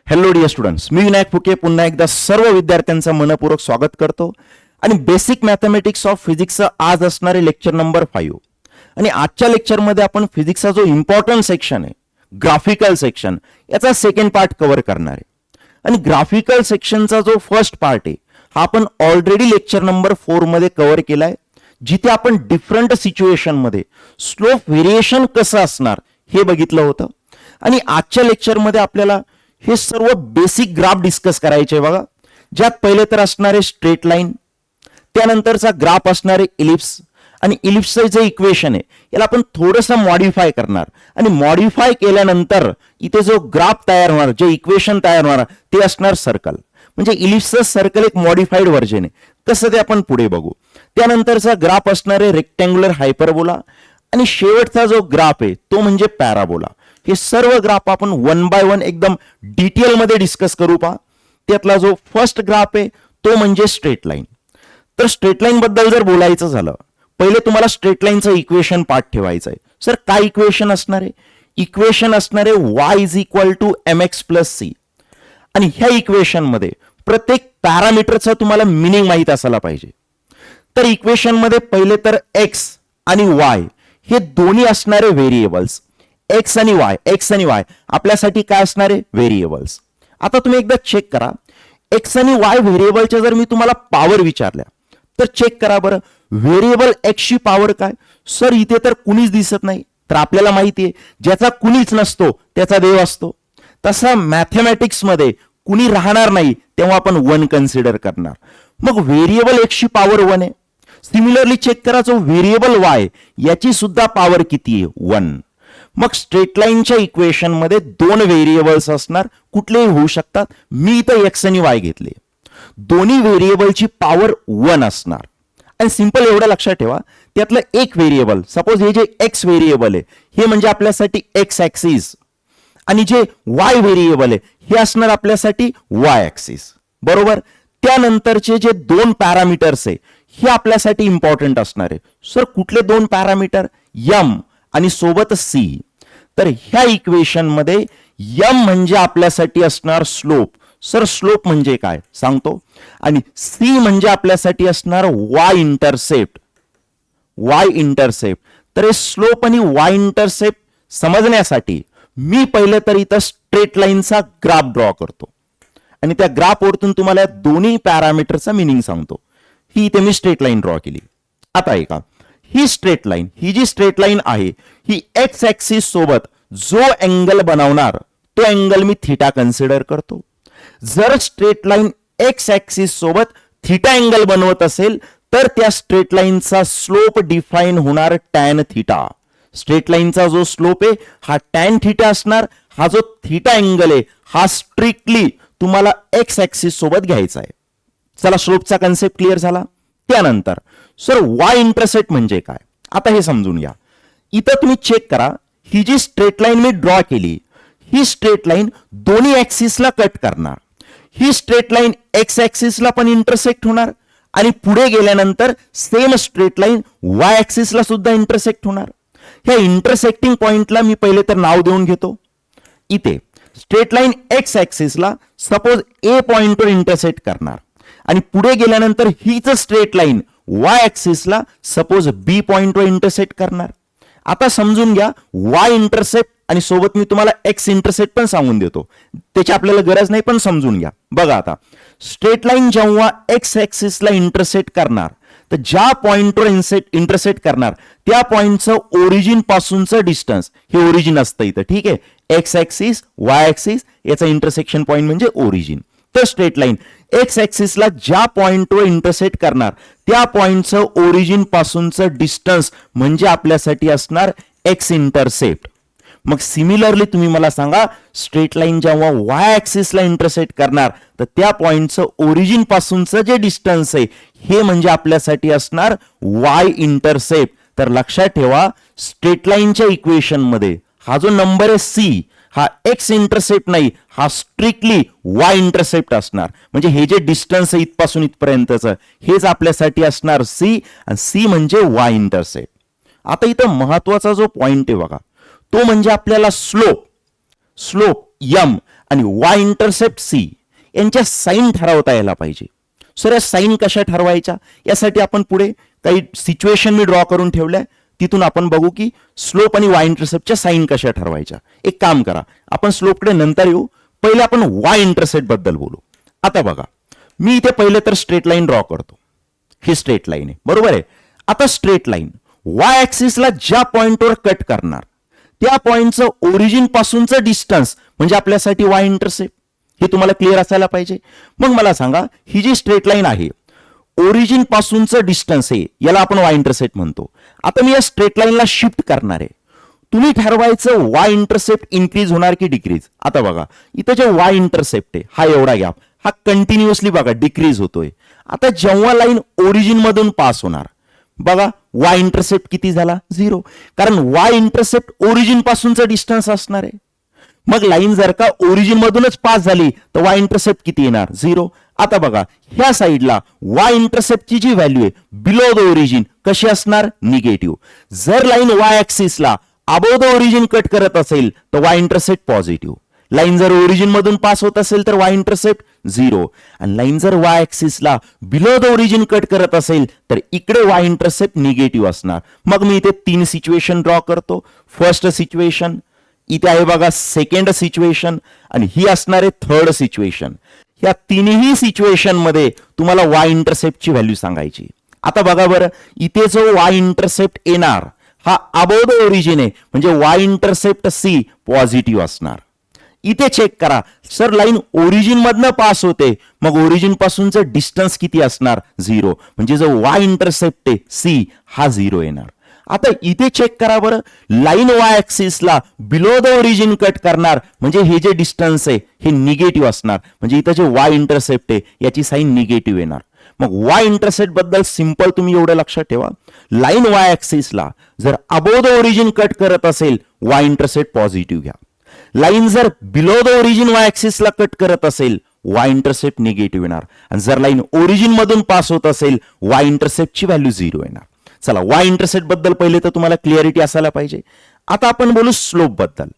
Hello dear students, मी विनायक फुके पुन्हा एकदा सर्व विद्यार्थ्यांचं मनपूर्वक स्वागत करतो. आणि बेसिक मॅथमॅटिक्स ऑफ फिजिक्सचं आज असणारे लेक्चर नंबर 5. आणि आजच्या लेक्चरमध्ये आपण फिजिक्सचा जो इम्पॉर्टंट सेक्शन आहे, ग्राफिकल सेक्शन, याचा सेकंड पार्ट कव्हर करणार आहे. आणि ग्राफिकल सेक्शनचा जो फर्स्ट पार्ट आहे हा आपण ऑलरेडी लेक्चर नंबर 4 मध्ये कव्हर केलाय, जिथे आपण डिफरंट सिच्युएशनमध्ये स्लोप व्हेरिएशन कसं असणार हे बघितलं होतं. आणि आजच्या लेक्चरमध्ये आपल्याला हे सर्व बेसिक ग्राफ डिस्कस करायचे बघा, ज्यात पहिले तर असणारे स्ट्रेट लाईन, त्यानंतरचा ग्राफ असणारे इलिप्स, आणि इलिप्सचं जे इक्वेशन आहे याला आपण थोडंसं मॉडिफाय करणार. आणि मॉडिफाय केल्यानंतर इथे जो ग्राफ तयार होणार, जे इक्वेशन तयार होणार ते असणार सर्कल. म्हणजे इलिप्सचं सर्कल एक मॉडिफाईड व्हर्जन आहे, कसं ते आपण पुढे बघू. त्यानंतरचा ग्राफ असणारे रेक्टँग्युलर हायपरबोला, आणि शेवटचा जो ग्राफ आहे तो म्हणजे पॅराबोला. हे सर्व ग्राफ आपण 1 बाय 1 एकदम डिटेल मध्ये डिस्कस करू पहा. त्यातला जो फर्स्ट ग्राफ आहे तो म्हणजे स्ट्रेट लाईन. तर स्ट्रेट लाईन बद्दल जर बोलायचं झालं, पहिले तुम्हाला स्ट्रेट लाईनचं इक्वेशन पाठ ठेवायचं आहे. सर काय इक्वेशन असणार आहे? इक्वेशन असणार आहे y is equal to mx plus c. आणि ह्या इक्वेशन मध्ये प्रत्येक पॅरामीटरचं तुम्हाला मिनिंग माहित असायला पाहिजे. तर इक्वेशन मध्ये पहिले तर x आणि y हे दोन्ही असणारे व्हेरिएबल्स. एक्स आणि वाय आपल्यासाठी काय असणारे व्हेरिएबल्स. आता तुम्ही एकदा चेक करा, एक्स आणि वाय व्हेरिएबलच्या जर मी तुम्हाला पॉवर विचारल्या तर चेक करा बरं, व्हेरिएबल एक्स ची पॉवर काय? सर इथे तर कुणीच दिसत नाही. तर आपल्याला माहिती आहे ज्याचा कुणीच नसतो त्याचा देव असतो. तसा मॅथमॅटिक्स मध्ये कुणी राहणार नाही तेव्हा आपण 1 कन्सिडर करणार. मग व्हेरिएबल एक्स ची पॉवर 1 आहे. सिमिलरली चेक करा, जो व्हेरिएबल वाय याची सुद्धा पॉवर किती आहे? 1. मग स्ट्रेट लाईनच्या इक्वेशन मध्ये 2 व्हेरिएबल्स असणार, कुठलेही होऊ शकतात. मी इथं एक्स आणि वाय घेतले, दोन्ही व्हेरिएबलची पॉवर 1 असणार. आणि सिंपल एवढं लक्षात ठेवा, त्यातलं एक व्हेरिएबल, सपोज हे जे एक्स व्हेरिएबल आहे हे म्हणजे आपल्यासाठी एक्स ऍक्सिस, आणि जे वाय व्हेरिएबल आहे हे असणार आपल्यासाठी वाय ऍक्सिस, बरोबर. त्यानंतरचे जे 2 पॅरामीटर्स आहे हे आपल्यासाठी इम्पॉर्टंट असणार आहे. सर कुठले 2 पॅरामीटर? यम आणि सोबत सी. तर ह्या इक्वेशन मध्ये यम म्हणजे आपल्यासाठी असणार स्लोप. सर स्लोप म्हणजे काय सांगतो. आणि सी म्हणजे आपल्यासाठी असणार वाय इंटरसेप्ट. तर हे स्लोप आणि वाय इंटरसेप्ट समजण्यासाठी मी पहिले तर इथं स्ट्रेट लाईनचा ग्राफ ड्रॉ करतो, आणि त्या ग्राफवरतून तुम्हाला दोन्ही पॅरामीटरचा मिनिंग सांगतो. ही इथे मी स्ट्रेट लाईन ड्रॉ केली. आता ऐका, ही स्ट्रेट लाईन, ही जी स्ट्रेट लाईन आहे ही एक्स ऍक्सिस सोबत जो अँगल बनवणार तो अँगल मी थीटा कन्सिडर करतो. जर स्ट्रेट लाईन एक्स ऍक्सिस सोबत थीटा अँगल बनवत असेल तर त्या स्ट्रेट लाईनचा स्लोप डिफाईन होणार टॅन थीटा. स्ट्रेट लाईनचा जो स्लोप आहे हा टॅन थीटा असणार. हा जो थीटा अँगल आहे हा स्ट्रिक्टली तुम्हाला एक्स ऍक्सिस सोबत घ्यायचा आहे. चला, स्लोपचा कन्सेप्ट क्लिअर झाला. त्यानंतर सर वाय इंटरसेप्ट म्हणजे काय, आता हे समजून घ्या. इथं तुम्ही चेक करा, ही जी स्ट्रेट लाईन मी ड्रॉ केली ही स्ट्रेट लाईन दोन्ही ऍक्सिसला कट करणार. ही स्ट्रेट लाईन एक्स ऍक्सिसला पण इंटरसेक्ट होणार, आणि पुढे गेल्यानंतर सेम स्ट्रेट लाईन वाय ऍक्सिसला सुद्धा इंटरसेक्ट होणार. ह्या इंटरसेक्टिंग पॉइंटला मी पहिले तर नाव देऊन घेतो. इथे स्ट्रेट लाईन एक्स ऍक्सिसला सपोज ए पॉइंटवर इंटरसेक्ट करणार, आणि पुढे गेल्यानंतर हीच स्ट्रेट लाईन वाय ऍक्सिसला सपोज बी पॉइंटवर इंटरसेक्ट करणार. आता समजून घ्या, वाय इंटरसेप्ट आणि सोबत मी तुम्हाला एक्स इंटरसेप्ट पण सांगून देतो, त्याची आपल्याला गरज नाही, पण समजून घ्या. बघा, आता स्ट्रेट लाईन जेव्हा एक्स ऍक्सिसला इंटरसेक्ट करणार तर ज्या पॉइंटवर इंटरसेक्ट करणार त्या पॉइंटचं ओरिजिन पासूनचं डिस्टन्स हे ओरिजिन असतं इथं, ठीक आहे. एक्स ऍक्सिस, वाय ऍक्सिस याचा इंटरसेक्शन पॉइंट म्हणजे ओरिजिन. तर स्ट्रेट लाईन एक्स ऍक्सिसला ज्या पॉइंटवर इंटरसेक्ट करणार त्या पॉइंटचं ओरिजिन पासूनचं डिस्टन्स म्हणजे आपल्यासाठी असणार एक्स इंटरसेप्ट. मग सिमिलरली तुम्ही मला सांगा, स्ट्रेट लाईन जेव्हा वाय ऍक्सिसला इंटरसेक्ट करणार तर त्या पॉइंटचं ओरिजिन पासूनचं जे डिस्टन्स आहे हे म्हणजे आपल्यासाठी असणार वाय इंटरसेप्ट. तर लक्षात ठेवा, स्ट्रेट लाईनच्या इक्वेशन मध्ये हा जो नंबर आहे सी हा एक्स इंटरसेप्ट नाही, हा स्ट्रिक्टली वाय इंटरसेप्ट असणार. म्हणजे हे जे डिस्टन्स आहे इथपासून इथपर्यंतचं हेच आपल्यासाठी असणार सी, आणि सी म्हणजे वाय इंटरसेप्ट. आता इथं महत्वाचा जो पॉइंट आहे बघा, तो म्हणजे आपल्याला स्लोप यम आणि वाय इंटरसेप्ट सी यांच्या साईन ठरवता यायला पाहिजे. सर या साईन कशा ठरवायच्या, यासाठी आपण पुढे काही सिच्युएशन मी ड्रॉ करून ठेवल्या, तिथून आपण बघू की स्लोप आणि वाय इंटरसेप्टच्या साईन कशा ठरवायच्या. एक काम करा, आपण स्लोपकडे नंतर येऊ, पहिले आपण वाय इंटरसेप्ट बद्दल बोलू. आता बघा, मी इथे पहिले तर स्ट्रेट लाईन ड्रॉ करतो. ही स्ट्रेट लाईन आहे, बरोबर आहे. आता स्ट्रेट लाईन वाय ऍक्सिसला ज्या पॉइंटवर कट करणार त्या पॉइंटचं ओरिजिन पासूनचं डिस्टन्स म्हणजे आपल्यासाठी वाय इंटरसेप्ट. हे तुम्हाला क्लिअर असायला पाहिजे. मग मला सांगा, ही जी स्ट्रेट लाईन आहे, ओरिजिन पासूनचं डिस्टन्स आहे, याला आपण वाय इंटरसेप्ट म्हणतो. आता मी या स्ट्रेट लाईनला शिफ्ट करणार आहे. तुम्ही ठरवायचं वाय इंटरसेप्ट इन्क्रीज होणार की डिक्रीज. आता बघा, इथं जे वाय इंटरसेप्ट आहे, हा एवढा गॅप, हा कंटिन्युअसली बघा डिक्रीज होतोय. आता जेव्हा लाईन ओरिजिन मधून पास होणार, बघा वाय इंटरसेप्ट किती झाला, 0. कारण वाय इंटरसेप्ट ओरिजिन पासूनचं डिस्टन्स असणार आहे. मग लाईन जर का ओरिजिन मधूनच पास झाली तर वाय इंटरसेप्ट किती येणार, 0. आता बघा, ह्या साईडला वाय इंटरसेप्टची जी व्हॅल्यू आहे बिलो द ओरिजिन कशी असणार, निगेटिव्ह. जर लाईन वाय ऍक्सिसला अबोव द ओरिजिन कट करत असेल तर वाय इंटरसेप्ट पॉझिटिव्ह. लाईन जर ओरिजिन मधून पास होत असेल तर वाय इंटरसेप्ट 0. आणि लाईन जर वाय ऍक्सिसला बिलो द ओरिजिन कट करत असेल तर इकडे वाय इंटरसेप्ट निगेटिव्ह असणार. मग मी इथे 3 सिच्युएशन ड्रॉ करतो. फर्स्ट सिच्युएशन इथे आहे बघा, सेकंड सिच्युएशन आणि ही असणार आहे थर्ड सिच्युएशन. या तिन्ही सिच्युएशन मध्ये तुम्हाला वाय इंटरसेप्टची व्हॅल्यू सांगायची. आता बघा बरं, इथे जो वाय इंटरसेप्ट येणार हा अबोव द ओरिजिन आहे, म्हणजे वाय इंटरसेप्ट सी पॉझिटिव्ह असणार. इथे चेक करा, सर लाईन ओरिजिन मधनं पास होते, मग ओरिजिन पासूनचं डिस्टन्स किती असणार, 0. म्हणजे जो वाय इंटरसेप्ट आहे सी हा 0 येणार. आता इथे चेक करा बरं, लाईन वाय ऍक्सिसला बिलो द ओरिजिन कट करणार, म्हणजे हे जे डिस्टन्स आहे हे निगेटिव्ह असणार. म्हणजे इथं जे वाय इंटरसेप्ट आहे याची साईन निगेटिव्ह येणार. मग वाय इंटरसेप्ट बद्दल सिंपल तुम्ही एवढं लक्षात ठेवा, लाईन वाय ऍक्सिसला जर अबोव द ओरिजिन कट करत असेल वाय इंटरसेप्ट पॉझिटिव्ह घ्या. लाईन जर बिलो द ओरिजिन वाय ऍक्सिसला कट करत असेल वाय इंटरसेप्ट निगेटिव्ह येणार. आणि जर लाईन ओरिजिन मधून पास होत असेल वाय इंटरसेप्टची व्हॅल्यू 0 येणार. चला, वाय इंटरसेप्ट बद्दल पहिले तर तुम्हाला क्लिअरिटी असायला पाहिजे. आता आपण बोलू स्लोप बद्दल.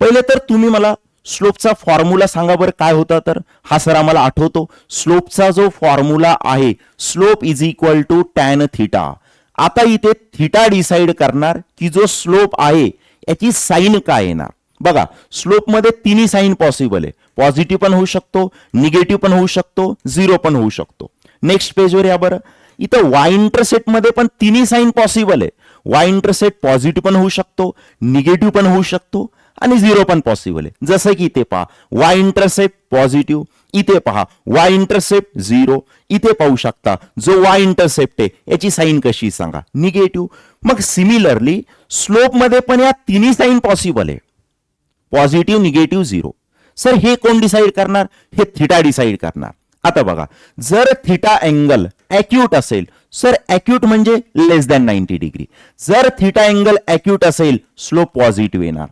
पहिले तर तुम्ही मला स्लोपचा फॉर्म्युला सांगा बरं काय होता. तर हा सर आम्हाला आठवतो, स्लोपचा जो फॉर्म्युला आहे, slope is equal to tan theta. आता इथे थिटा डिसाइड करणार की जो स्लोप आहे याची साईन काय येणार. बघा, स्लोप मध्ये तिन्ही साईन पॉसिबल आहे. पॉझिटिव्ह पण होऊ शकतो, निगेटिव्ह पण होऊ शकतो, 0 पण होऊ शकतो. नेक्स्ट पेजवर या बरं, इथं वाय इंटरसेप्ट मध्ये पण तिन्ही साईन पॉसिबल आहे. वाय इंटरसेप्ट पॉझिटिव्ह पण होऊ शकतो, निगेटिव्ह पण होऊ शकतो आणि 0 पण पॉसिबल आहे. जसं की इथे पहा, वाय इंटरसेप्ट पॉझिटिव्ह, इथे पहा वाय इंटरसेप्ट 0, इथे पाहू शकता जो वाय इंटरसेप्ट आहे याची साईन कशी सांगा, निगेटिव्ह. मग सिमिलरली स्लोप मध्ये पण या तिन्ही साईन पॉसिबल आहे, पॉझिटिव्ह, निगेटिव्ह, 0. सर हे कोण डिसाइड करणार, हे थिटा डिसाइड करणार. आता बघा, जर थिटा अँगल ॲक्यूट असेल, सर ॲक्यूट म्हणजे लेस दॅन 90 डिग्री. जर थिटा अँगल ॲक्यूट असेल स्लोप पॉझिटिव्ह येणार.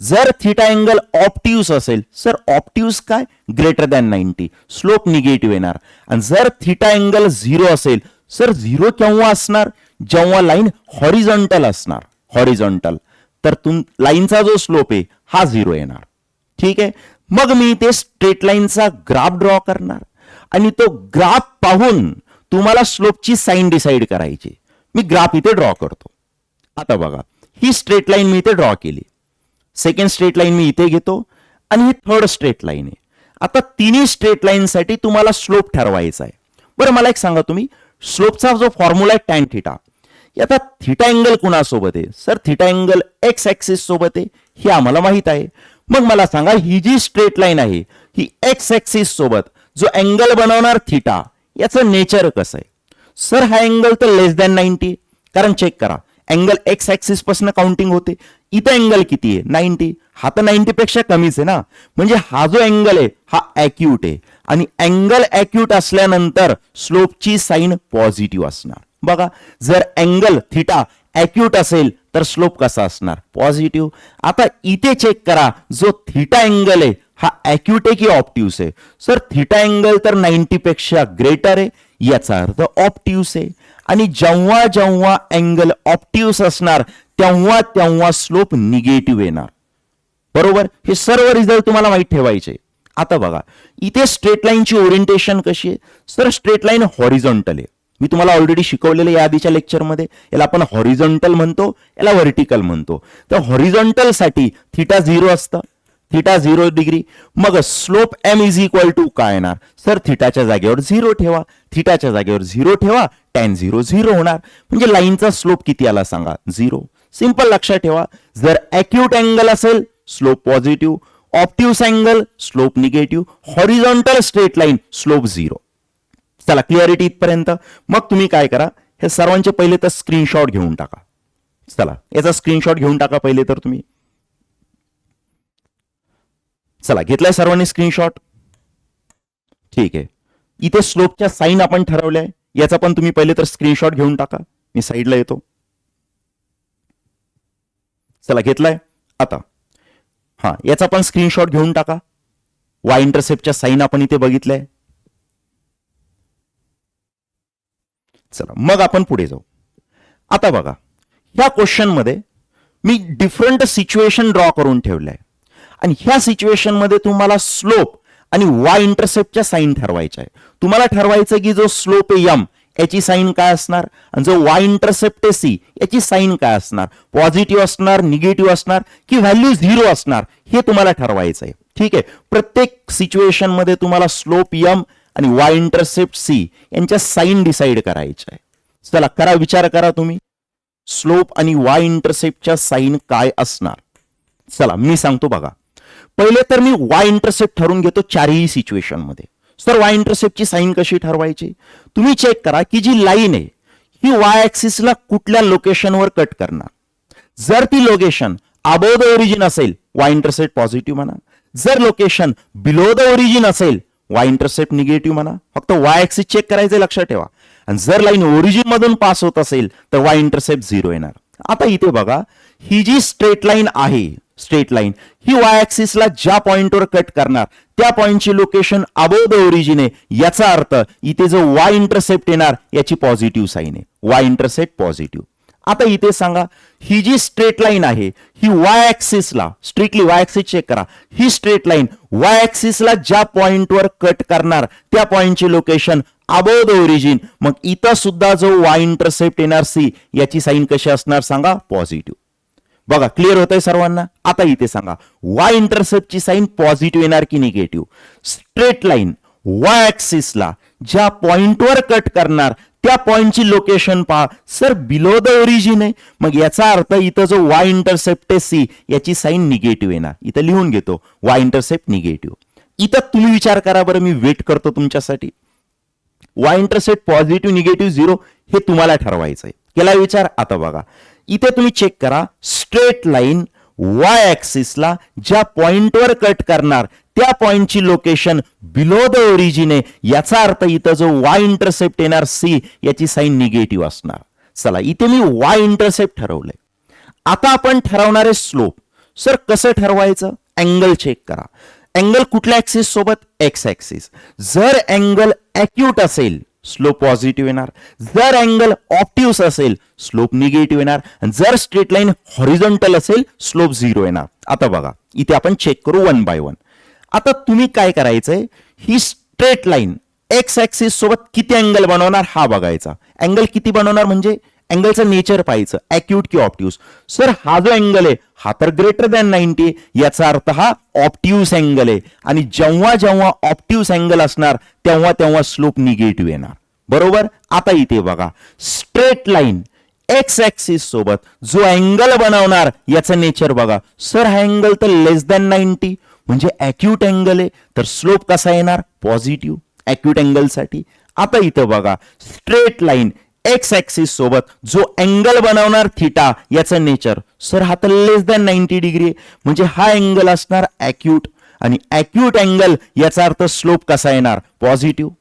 जर थिटा अँगल ऑप्टिव्स असेल, सर ऑप्टिव्स काय, ग्रेटर दॅन 90, स्लोप निगेटिव्ह येणार. आणि जर थिटा अँगल 0 असेल, सर 0 केव्हा असणार, जेव्हा लाईन हॉरिझॉन्टल असणार. हॉरिझॉन्टल तर लाईनचा जो स्लोप आहे हा 0 येणार. ठीक आहे. मग मी ते स्ट्रेट लाईनचा ग्राफ ड्रॉ करणार आणि तो ग्राफ पाहून तुम्हाला स्लोपची साईन डिसाइड करायची. मी ग्राफ इथे ड्रॉ करतो. आता बघा, ही स्ट्रेट लाईन मी इथे ड्रॉ केली. सेकंड स्ट्रेट लाईन मी इथे घेतो आणि ही थर्ड स्ट्रेट लाईन आहे. आता तिन्ही स्ट्रेट लाईन साठी तुम्हाला स्लोप ठरवायचा आहे. बरं मला एक सांगा, तुम्ही स्लोपचा जो फॉर्म्युला आहे टॅन थिटा, आता थिटा अँगल कुणासोबत आहे, sir theta angle x axis सोबत आहे, हे आम्हाला माहित आहे. मग मला सांगा, ही जी स्ट्रेट लाईन आहे ही एक्स ऍक्सिस सोबत जो अँगल बनवणार थिटा, याचं नेचर कसं आहे. सर हा अँगल तर लेस दॅन 90, कारण चेक करा अँगल एक्स ऍक्सिस पासून काउंटिंग होते. इथं अँगल किती आहे, 90. हा तर 90 पेक्षा कमीच आहे ना. म्हणजे हा जो अँगल आहे हा ॲक्यूट आहे आणि अँगल ॲक्यूट असल्यानंतर स्लोपची साईन पॉझिटिव्ह असणार. बघा, जर अँगल थिटा ॲक्यूट असेल तर स्लोप कसा असणार, पॉझिटिव्ह. आता इथे चेक करा, जो थिटा अँगल आहे हा ॲक्यूट आहे की ऑप्टिव्स आहे. सर थिटा अँगल तर 90 पेक्षा ग्रेटर आहे, याचा अर्थ ऑप्टिव्स आहे. आणि जेव्हा जेव्हा अँगल ऑप्टिव्स असणार तेव्हा तेव्हा स्लोप निगेटिव्ह येणार. बरोबर, हे सर्व रिझल्ट तुम्हाला माहित ठेवायचे. आता बघा इथे स्ट्रेट लाईनची ओरिएंटेशन कशी आहे, सर स्ट्रेट लाईन हॉरिझॉन्टल आहे. मी तुम्हाला ऑलरेडी शिकवलेलं या आधीच्या लेक्चरमध्ये. याला आपण हॉरिझॉन्टल म्हणतो, याला व्हर्टिकल म्हणतो. तर हॉरिझॉन्टल साठी थिटा 0 असतं, थिटा 0 डिग्री. मग slope m is equal to काय येणार, सर थिटाच्या जागेवर 0 ठेवा, थिटाच्या जागेवर 0 ठेवा, tan 0 0 होणार. म्हणजे लाईनचा स्लोप किती आला सांगा, 0. सिंपल लक्षात ठेवा, जर ॲक्यूट अँगल असेल slope positive, obtuse angle slope negative, horizontal straight line slope 0. चला क्लिअरिटी इथपर्यंत. मग तुम्ही काय करा, हे सर्वांचे पहिले तर स्क्रीनशॉट घेऊन टाका. चला याचा स्क्रीनशॉट घेऊन टाका पहिले तर तुम्ही. चला घेतलाय सर्वांनी स्क्रीनशॉट, ठीक आहे. इथे स्लोपच्या साईन आपण ठरवलंय, याचा पण तुम्ही पहिले तर स्क्रीनशॉट घेऊन टाका. मी साईडला येतो. चला घेतलाय. आता हा याचा पण स्क्रीनशॉट घेऊन टाका. वाय इंटरसेप्टच्या साईन आपण इथे बघितलंय. चला मग आपण पुढे जाऊ. आता बघा ह्या क्वेश्चन मध्ये मी डिफरंट सिच्युएशन ड्रॉ करून ठेवलंय आणि ह्या सिच्युएशन मध्ये तुम्हाला स्लोप आणि वाय इंटरसेप्टच्या साईन ठरवायच्या आहे. तुम्हाला ठरवायचं की जो स्लोप आहे एम याची साईन काय असणार आणि जो वाय इंटरसेप्ट आहे सी याची साईन काय असणार, पॉझिटिव्ह असणार, निगेटिव्ह असणार की व्हॅल्यू 0 असणार, हे तुम्हाला ठरवायचं आहे. ठीक आहे. प्रत्येक सिच्युएशन मध्ये तुम्हाला स्लोप एम आणि वाय इंटरसेप्ट सी यांच्या साईन डिसाइड करायच्या आहे. चला करा, विचार करा तुम्ही, स्लोप आणि वाय इंटरसेप्टच्या साईन काय असणार. चला मी सांगतो बघा. पहिले तर मी वाय इंटरसेप्ट ठरवून घेतो चारही सिच्युएशन मध्ये. सर वाय इंटरसेप्टची साईन कशी ठरवायची, तुम्ही चेक करा की जी लाईन आहे ही वाय ऍक्सिसला कुठल्या लोकेशनवर कट करणार. जर ती लोकेशन अबोव द ओरिजिन असेल वाय इंटरसेप्ट पॉझिटिव्ह म्हणा, जर लोकेशन बिलो द ओरिजिन असेल वाय इंटरसेप्ट निगेटिव्ह म्हणा. फक्त वाय ऍक्सिस चेक करायचं लक्षात ठेवा. आणि जर लाईन ओरिजिन मधून पास होत असेल तर वाय इंटरसेप्ट 0 येणार. आता इथे बघा ही जी स्ट्रेट लाईन आहे, स्ट्रेट लाईन ही वाय ऍक्सिसला ज्या पॉइंटवर कट करणार त्या पॉइंटची लोकेशन अबोव द ओरिजिन आहे. याचा अर्थ इथे जो वाय इंटरसेप्ट येणार याची पॉझिटिव्ह साईन आहे, वाय इंटरसेप्ट पॉझिटिव्ह. आता इथे सांगा ही जी स्ट्रेट लाईन आहे ही वाय ऍक्सिसला, स्ट्रिक्टली वाय ऍक्सिस चेक करा, ही स्ट्रेट लाईन वाय ऍक्सिसला ज्या पॉइंटवर कट करणार त्या पॉइंटची लोकेशन अबोव द ओरिजिन. मग इथं सुद्धा जो वाय इंटरसेप्ट येणार सी याची साईन कशी असणार सांगा, पॉझिटिव्ह. बघा क्लिअर होतंय सर्वांना. आता इथे सांगा वाय इंटरसेप्टची साईन पॉझिटिव्ह येणार की निगेटिव्ह. स्ट्रेट लाईन वाय ऍक्सिसला ज्या पॉइंटवर कट करणार त्या पॉइंटची लोकेशन पहा, सर बिलो द ओरिजिन आहे. मग याचा अर्थ इथं जो वाय इंटरसेप्ट आहे सी याची साईन निगेटिव्ह येणार. इथं लिहून घेतो वाय इंटरसेप्ट निगेटिव्ह. इथं तुम्ही विचार करा बरं, मी वेट करतो तुमच्यासाठी. वाय इंटरसेप्ट पॉझिटिव्ह निगेटिव्ह 0 हे तुम्हाला ठरवायचं आहे. केला विचार. आता बघा इथे तुम्ही चेक करा, स्ट्रेट लाईन वाय ऍक्सिसला ज्या पॉइंटवर कट करणार त्या पॉइंटची लोकेशन बिलो द ओरिजिन आहे. याचा अर्थ इथं जो वाय इंटरसेप्ट येणार सी याची साईन निगेटिव्ह असणार. चला इथे मी वाय इंटरसेप्ट ठरवलंय. आता आपण ठरवणारे स्लोप. सर कसं ठरवायचं, अँगल चेक करा. अँगल कुठल्या ऍक्सिस सोबत, एक्स ऍक्सिस. जर अँगल ॲक्यूट असेल स्लोप पॉझिटिव्ह येणार, जर अँगल ऑब्ट्यूस असेल स्लोप निगेटिव्ह येणार, जर स्ट्रेट लाईन हॉरिझॉन्टल असेल स्लोप 0 येणार. आता बघा इथे आपण चेक करू वन बाय वन. आता तुम्ही काय करायचंय, ही स्ट्रेट लाईन एक्स ऍक्सिस सोबत किती अँगल बनवणार हा बघायचा. अँगल किती बनवणार म्हणजे अँगलचं नेचर पाहायचं, ॲक्यूट की ऑब्ट्यूस. सर हा जो अँगल आहे हा तर ग्रेटर दॅन 90, याचा अर्थ हा ऑब्ट्यूस अँगल आहे. आणि जेव्हा जेव्हा ऑब्ट्यूस अँगल असणार तेव्हा तेव्हा स्लोप निगेटिव्ह येणार. बरोबर. आता इथे बघा स्ट्रेट लाईन एक्स ऍक्सिस सोबत जो अँगल बनवणार याचं नेचर बघा. सर हा अँगल तर लेस दॅन 90 म्हणजे ॲक्यूट अँगल आहे, तर स्लोप कसा येणार, पॉझिटिव्ह ॲक्यूट अँगल साठी. आता इथं बघा स्ट्रेट लाईन एक्स ऍक्सिस सोबत जो अँगल बनवणार थिटा याचं नेचर, सर हा तर लेस दॅन 90 डिग्री म्हणजे हा अँगल असणार ॲक्यूट. आणि ॲक्यूट अँगल याचा अर्थ स्लोप कसा येणार, पॉझिटिव्ह.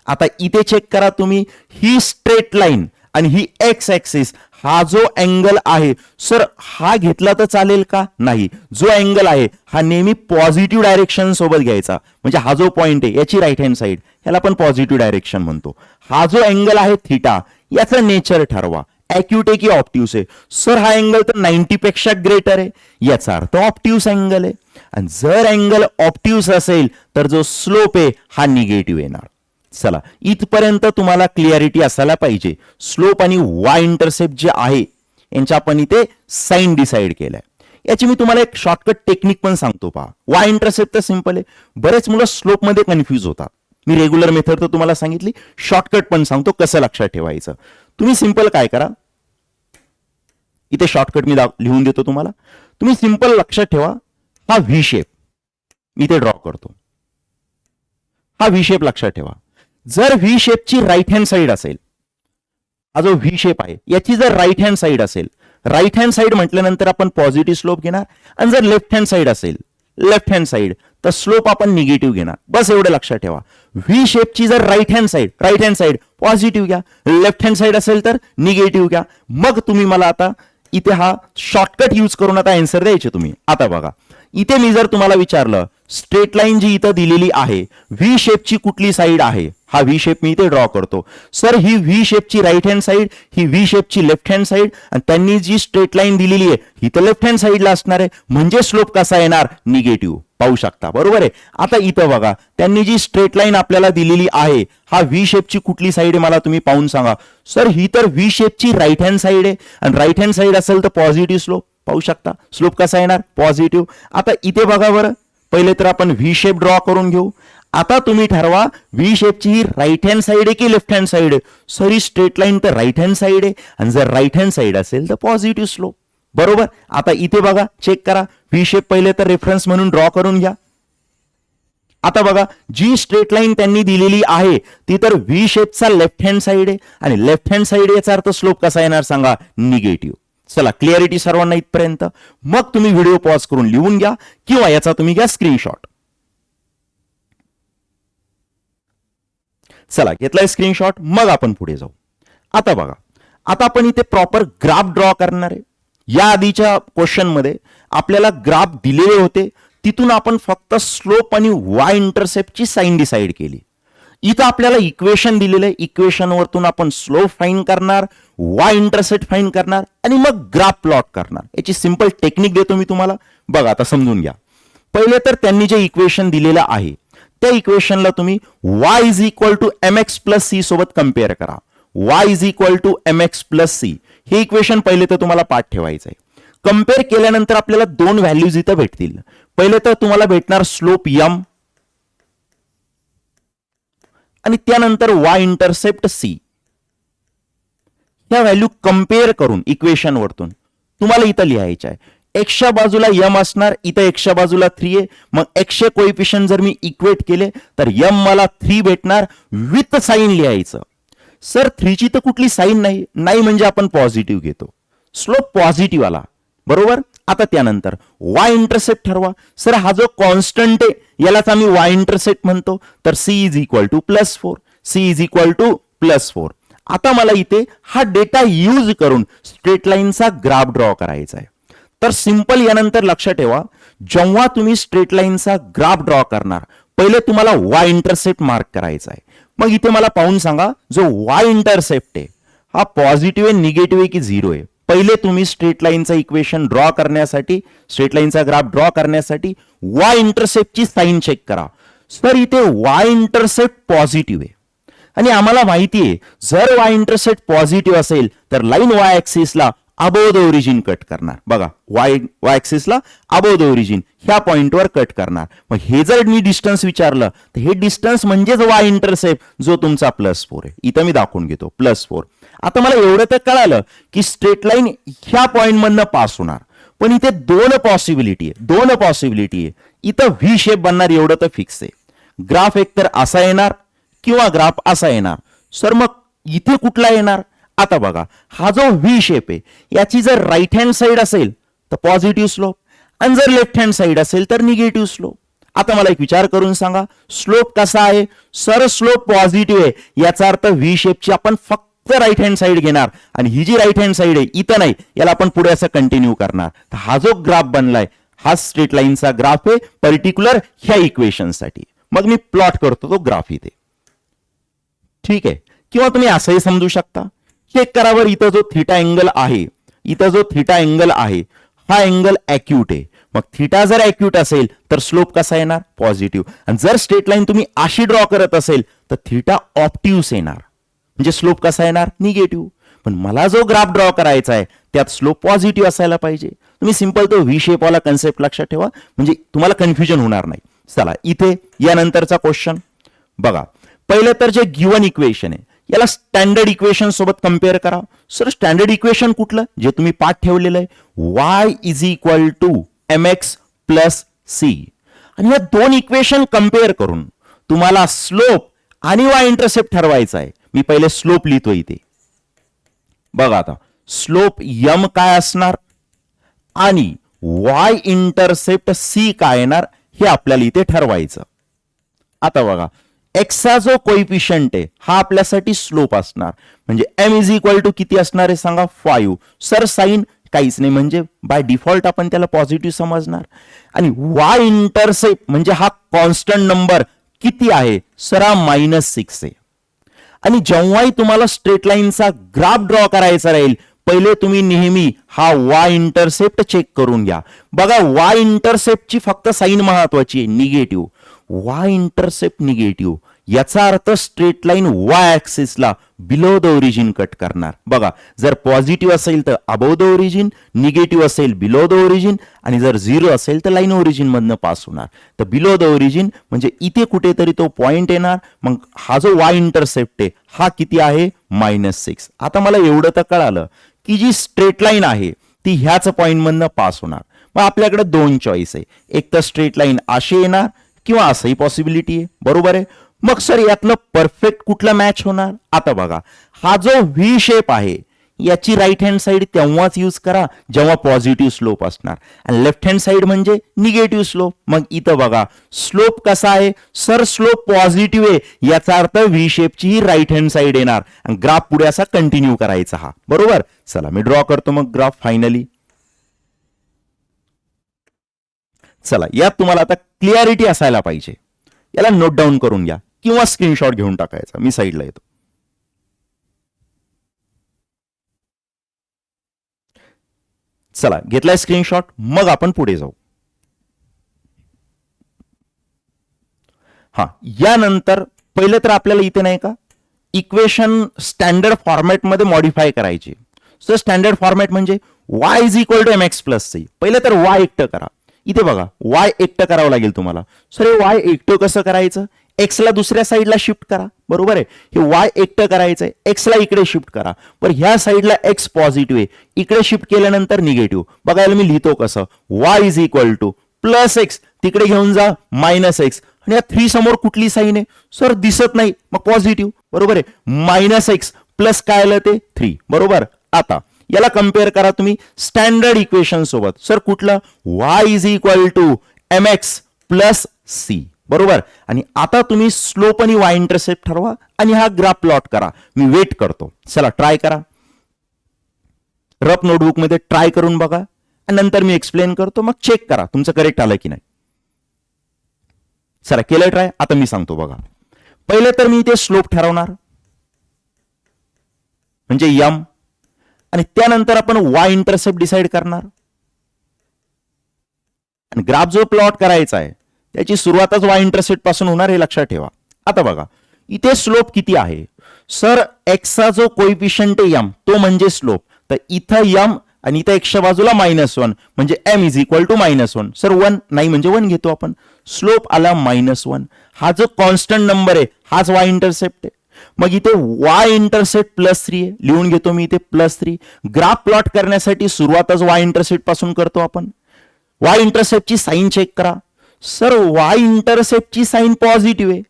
आता इथे चेक करा तुम्ही, ही स्ट्रेट लाईन आणि ही एक्स ऍक्सिस हा जो अँगल आहे, सर हा घेतला तर चालेल का, नाही. जो अँगल आहे हा नेहमी पॉझिटिव्ह डायरेक्शन सोबत घ्यायचा. म्हणजे हा जो पॉइंट आहे याची राईट हँड साईड याला आपण पॉझिटिव्ह डायरेक्शन म्हणतो. हा जो अँगल आहे थिटा याचं नेचर ठरवा, ॲक्यूट आहे की ऑब्ट्यूस आहे. सर हा अँगल तर 90 पेक्षा ग्रेटर आहे, याचा अर्थ ऑब्ट्यूस अँगल आहे. आणि जर अँगल ऑप्टिव्स असेल तर जो स्लोप आहे हा निगेटिव्ह येणार. चला, इथपर्यंत तुम्हाला क्लिअरिटी असायला पाहिजे. स्लोप आणि वाय इंटरसेप्ट जे आहे यांच्या आपण इथे साइन डिसाइड केलाय. याची मी तुम्हाला एक शॉर्टकट टेक्निक पण सांगतो पहा. वाय इंटरसेप्ट तर सिंपल आहे, बरेच मुलं स्लोप मध्ये कन्फ्यूज होतात. मी रेग्युलर मेथड तर तुम्हाला सांगितली, शॉर्टकट पण सांगतो कसं लक्षात ठेवायचं. तुम्ही सिंपल काय करा, इथे शॉर्टकट मी लिहून देतो तुम्हाला. तुम्ही सिंपल लक्षात ठेवा, हा व्ही शेप मी इथे ड्रॉ करतो. हा व्ही शेप लक्षात ठेवा. जर व्ही शेपची राईट हँड साइड असेल, हा जो व्ही शेप आहे याची जर राईट हँड साइड असेल, राईट हँड साइड म्हटल्यानंतर आपण पॉझिटिव्ह स्लोप घेणार. आणि जर लेफ्ट हँड साइड असेल, लेफ्ट हँड साइड, तर स्लोप आपण निगेटिव्ह घेणार. बस एवढं लक्षात ठेवा. व्ही शेपची जर राईट हँड साइड पॉझिटिव्ह घ्या, लेफ्ट हँड साइड असेल तर निगेटिव्ह घ्या. मग तुम्ही मला आता इथे हा शॉर्टकट यूज करून आता आन्सर द्यायचे तुम्ही. आता बघा, इथे मी जर तुम्हाला विचारलं स्ट्रेट लाईन जी इथं दिलेली आहे व्ही शेपची कुठली साइड आहे, हा व्ही शेप मी इथे ड्रॉ करतो. सर ही व्ही शेपची राईट हँड साइड, ही व्ही शेपची लेफ्ट हँड साइड, आणि त्यांनी जी स्ट्रेट लाईन दिलेली आहे ही तर लेफ्ट हँड साइडला असणार आहे, म्हणजे स्लोप कसा येणार, निगेटिव्ह. पाहू शकता, बरोबर आहे. आता इथं बघा, त्यांनी जी स्ट्रेट लाईन आपल्याला दिलेली आहे हा व्ही शेपची कुठली साइड आहे मला तुम्ही पाहून सांगा. सर ही तर व्ही शेपची राईट हँड साइड आहे, आणि राईट हँड साइड असेल तर पॉझिटिव्ह स्लोप. पाहू शकता स्लोप कसा येणार, पॉझिटिव्ह. आता इथे बघा बरं, पहिले तर आपण व्ही शेप ड्रॉ करून घेऊ. आता तुम्ही ठरवा व्ही शेपची ही राईट हँड साइड आहे की लेफ्ट हँड साइड आहे. सर ही स्ट्रेट लाईन तर राईट हँड साइड आहे, आणि जर राईट हँड साइड असेल तर पॉझिटिव्ह स्लोप. बरोबर. आता इथे बघा, चेक करा, व्ही शेप पहिले तर रेफरन्स म्हणून ड्रॉ करून घ्या. आता बघा, जी स्ट्रेट लाईन त्यांनी दिलेली आहे ती तर व्ही शेपचा लेफ्ट हँड साइड आहे, आणि लेफ्ट हँड साइड याचा अर्थ स्लोप कसा येणार सांगा, निगेटिव्ह. चला, क्लिअरिटी सर्वांना इथपर्यंत. मग तुम्ही व्हिडिओ पॉज करून लिहून घ्या, किंवा याचा तुम्ही घ्या स्क्रीनशॉट. चला, घेतलाय स्क्रीनशॉट, मग आपण पुढे जाऊ. आता बघा, आता आपण इथे प्रॉपर ग्राफ ड्रॉ करणार आहे. या आधीच्या क्वेश्चन मध्ये आपल्याला ग्राफ दिलेले होते, तिथून आपण फक्त स्लोप आणि वाय इंटरसेप्टची साइन डिसाइड केली. इथं आपल्याला इक्वेशन दिलेलं आहे, इक्वेशन वरतून आपण स्लोप फाइंड करणार, वाय इंटरसेप्ट फाइंड करणार, आणि मग ग्राफ प्लॉट करणार. याची सिंपल टेक्निक देतो मी तुम्हाला. बघा, आता समजून घ्या. पहिले तर त्यांनी जे इक्वेशन दिलेलं आहे त्या इक्वेशनला तुम्ही y is equal to mx plus c सोबत कम्पेअर करा. y is equal to mx plus c हे इक्वेशन पहिले तर तुम्हाला पाठ ठेवायचं आहे. कम्पेअर केल्यानंतर आपल्याला दोन व्हॅल्यूज इथं भेटतील. पहिले तर तुम्हाला भेटणार स्लोप m, आणि त्यानंतर वाय इंटरसेप्ट सी. ह्या व्हॅल्यू कम्पेअर करून इक्वेशन वरतून तुम्हाला इथं लिहायचं आहे. एक्सच्या बाजूला m असणार, इथं एक्सच्या बाजूला 3 आहे. मग एक्सचे कोइफिशियंट जर मी इक्वेट केले तर m मला 3 भेटणार, विथ साइन लिहायचं. सर 3 ची तर कुठली साइन नाही, नाही म्हणजे आपण पॉझिटिव्ह घेतो, स्लोप पॉझिटिव्ह आला. बरोबर. आता त्यानंतर वाय इंटरसेप्ट ठरवा. सर हा जो कॉन्स्टंट आहे यालाच आम्ही वाय इंटरसेप्ट म्हणतो, तर c is equal to +4, c is equal to +4. आता मला इथे हा डेटा यूज करून स्ट्रेट लाईनचा ग्राफ ड्रॉ करायचा आहे. तर सिंपल यानंतर लक्षात ठेवा, जेव्हा तुम्ही स्ट्रेट लाईनचा ग्राफ ड्रॉ करणार पहिले तुम्हाला वाय इंटरसेप्ट मार्क करायचा आहे. मग इथे मला पाहून सांगा, जो वाय इंटरसेप्ट आहे हा पॉझिटिव्ह आहे, निगेटिव्ह आहे की 0 आहे. पहिले तुम्ही स्ट्रेट लाईनचा इक्वेशन ड्रॉ करण्यासाठी, स्ट्रेट लाईनचा ग्राफ ड्रॉ करण्यासाठी वाय इंटरसेप्टची साइन चेक करा. सर इथे वाय इंटरसेप्ट पॉझिटिव्ह आहे, आणि आम्हाला माहिती आहे जर वाय इंटरसेप्ट पॉझिटिव्ह असेल तर लाईन वाय ऍक्सिसला अबोव द ओरिजिन कट करणार. बघा, वाय ऍक्सिसला अबोव द ओरिजिन ह्या पॉइंटवर कट करणार. मग हे जर मी डिस्टन्स विचारलं तर हे डिस्टन्स म्हणजेच वाय इंटरसेप्ट जो तुमचा +4 आहे. इथं मी दाखवून घेतो +4. आता मला एवढं तर कळालं की स्ट्रेट लाईन ह्या पॉइंट मधनं पास होणार, पण इथे दोन पॉसिबिलिटी आहे. इथं व्ही शेप बनणार एवढं तर फिक्स आहे. ग्राफ एकतर असा येणार किंवा ग्राफ असा येणार. सर मग इथे कुठला येणार? आता बघा, हा जो व्ही शेप आहे याची जर राईट हँड साइड असेल तर पॉझिटिव्ह स्लोप, आणि जर लेफ्ट हँड साइड असेल तर निगेटिव्ह स्लोप. आता मला एक विचार करून सांगा, स्लोप कसा आहे? सर स्लोप पॉझिटिव्ह आहे, याचा अर्थ व्ही शेपची आपण फक्त राईट हँड साइड घेणार, आणि ही जी राईट हँड साइड आहे इथं नाही, याला आपण पुढे असं कंटिन्यू करणार. तर हा जो ग्राफ बनलाय हा स्ट्रेट लाईनचा ग्राफ आहे पर्टिक्युलर ह्या इक्वेशनसाठी. मग मी प्लॉट करतो तो ग्राफ इथे. ठीक आहे. किंवा तुम्ही असंही समजू शकता, चेक करावर इथं जो थीटा अँगल आहे, हा अँगल ॲक्यूट आहे, मग थिटा जर ॲक्यूट असेल तर स्लोप कसा येणार? पॉझिटिव्ह. आणि जर स्ट्रेट लाईन तुम्ही अशी ड्रॉ करत असेल तर थिटा ऑप्टिव्ह येणार, म्हणजे स्लोप कसा येणार? निगेटिव्ह. पण मला जो ग्राफ ड्रॉ करायचा आहे त्यात स्लोप पॉझिटिव्ह असायला पाहिजे. तुम्ही सिंपल तो व्ही शेप वाला कन्सेप्ट लक्षात ठेवा, म्हणजे तुम्हाला कन्फ्युजन होणार नाही. चला इथे यानंतरचा क्वेश्चन बघा. पहिलं तर जे गिवन इक्वेशन आहे याला स्टँडर्ड इक्वेशन सोबत कम्पेअर करा. सर स्टँडर्ड इक्वेशन कुठलं? जे तुम्ही पाठ ठेवलेलं आहे, y is equal to mx plus c. आणि या दोन इक्वेशन कम्पेअर करून तुम्हाला स्लोप आणि y इंटरसेप्ट ठरवायचा आहे. मी पहिले स्लोप लिहितो इथे बघा. आता स्लोप यम काय असणार आणि y इंटरसेप्ट सी काय येणार हे आपल्याला इथे ठरवायचं. आता बघा, एक्सचा जो कोइफिशियंट आहे हा आपल्यासाठी स्लोप असणार, म्हणजे m इज इक्वल टू किती असणार आहे सांगा? 5. सर साइन काहीच नाही, म्हणजे बाय डिफॉल्ट आपण त्याला पॉझिटिव्ह समजणार. आणि y इंटरसेप्ट म्हणजे हा कॉन्स्टंट नंबर किती आहे? सर हा -6 आहे. आणि जेव्हाही तुम्हाला स्ट्रेट लाईनचा ग्राफ ड्रॉ करायचा राहील पहिले तुम्ही नेहमी हा y इंटरसेप्ट चेक करून घ्या. बघा y इंटरसेप्टची फक्त साइन महत्वाची आहे, निगेटिव्ह. y इंटरसेप्ट निगेटिव्ह याचा अर्थ स्ट्रेट लाईन y ऍक्सिसला बिलो द ओरिजिन कट करणार. बघा जर पॉझिटिव्ह असेल तर अबोव द ओरिजिन, निगेटिव्ह असेल बिलो द ओरिजिन, आणि जर 0 असेल तर लाईन ओरिजिन मधनं पास होणार. तर बिलो द ओरिजिन म्हणजे इथे कुठेतरी तो पॉइंट येणार. मग हा जो y इंटरसेप्ट आहे हा किती आहे? -6. आता मला एवढं तर कळालं की जी स्ट्रेट लाईन आहे ती ह्याच पॉइंट मधनं पास होणार. मग आपल्याकडे दोन चॉईस आहे, एक तर स्ट्रेट लाईन अशी येणार किंवा असंही पॉसिबिलिटी आहे, बरोबर आहे. मग सर यातलं परफेक्ट कुठला मॅच होणार? आता बघा, हा जो व्ही शेप आहे याची राईट हँड साइड तेव्हाच यूज करा जेव्हा पॉझिटिव्ह स्लोप असणार, आणि लेफ्ट हँड साइड म्हणजे निगेटिव्ह स्लोप. मग इथं बघा स्लोप कसा आहे? सर स्लोप पॉझिटिव्ह आहे, याचा अर्थ व्ही शेपची ही राईट हँड साइड येणार आणि ग्राफ पुढे असा कंटिन्यू करायचा हा, बरोबर. चला मी ड्रॉ करतो मग ग्राफ फायनली. चला यात तुम्हाला आता क्लिअरिटी असायला पाहिजे, याला नोट डाऊन करून घ्या किंवा स्क्रीनशॉट घेऊन टाकायचा. मी साईडला येतो. चला घेतलाय स्क्रीनशॉट, मग आपण पुढे जाऊ. हा यानंतर पहिलं तर आपल्याला इथे नाही का इक्वेशन स्टँडर्ड फॉर्मॅट मध्ये मॉडिफाय करायची. सो स्टँडर्ड फॉर्मॅट म्हणजे y is equal to mx plus c. पहिलं तर y एकटं करा. इथे बघा y एकटं करावं लागेल तुम्हाला. सर हे y एकटं कसं करायचं? x ला दुसऱ्या साईडला शिफ्ट करा, बरोबर आहे. हे y एकटं करायचंय, x ला इकडे शिफ्ट करा. पण ह्या साईडला x पॉझिटिव्ह आहे, इकडे शिफ्ट केल्यानंतर निगेटिव्ह. बघायला मी लिहितो कसं? y is equal to plus x, तिकडे घेऊन जा -x, आणि या 3 समोर कुठली साईन आहे? सर दिसत नाही, मग पॉझिटिव्ह, बरोबर आहे. -x प्लस काय आलं ते 3, बरोबर. आता याला कम्पेअर करा तुम्ही स्टँडर्ड इक्वेशन सोबत. सर कुठलं? y is equal to mx plus c, बरोबर. आणि आता तुम्ही स्लोप आणि y इंटरसेप्ट ठरवा आणि हा ग्राफ प्लॉट करा. मी वेट करतो. चला ट्राय करा, रफ नोटबुक मध्ये ट्राय करून बघा आणि नंतर मी एक्सप्लेन करतो, मग चेक करा तुमचं करेक्ट आलं की नाही. चला केलं ट्राय. आता मी सांगतो बघा. पहिले तर मी इथे स्लोप ठरवणार म्हणजे यम, आणि त्यानंतर आपण y इंटरसेप्ट डिसाइड करणार आणि ग्राफ जो प्लॉट करायचा आहे त्याची सुरुवातच y इंटरसेप्ट पासून होणार हे लक्षात ठेवा. आता बघा इथे स्लोप किती आहे? सर एक्सचा जो कोइफिशियंट आहे यम तो म्हणजे स्लोप. तर इथं यम आणि इथं एक्सच्या बाजूला -1 म्हणजे m is equal to -1. Sir 1 नाही म्हणजे 1 घेतो आपण. स्लोप आला -1. हा जो कॉन्स्टंट नंबर आहे हाच y इंटरसेप्ट आहे. मग इथे y इंटरसेप्ट +3 आहे, लिहून घेतो मी इथे +3. ग्राफ प्लॉट करण्यासाठी सुरुवातच y इंटरसेप्ट पासून करतो आपण. y इंटरसेप्टची साइन चेक करा. सर y इंटरसेप्टची साइन पॉझिटिव्ह आहे,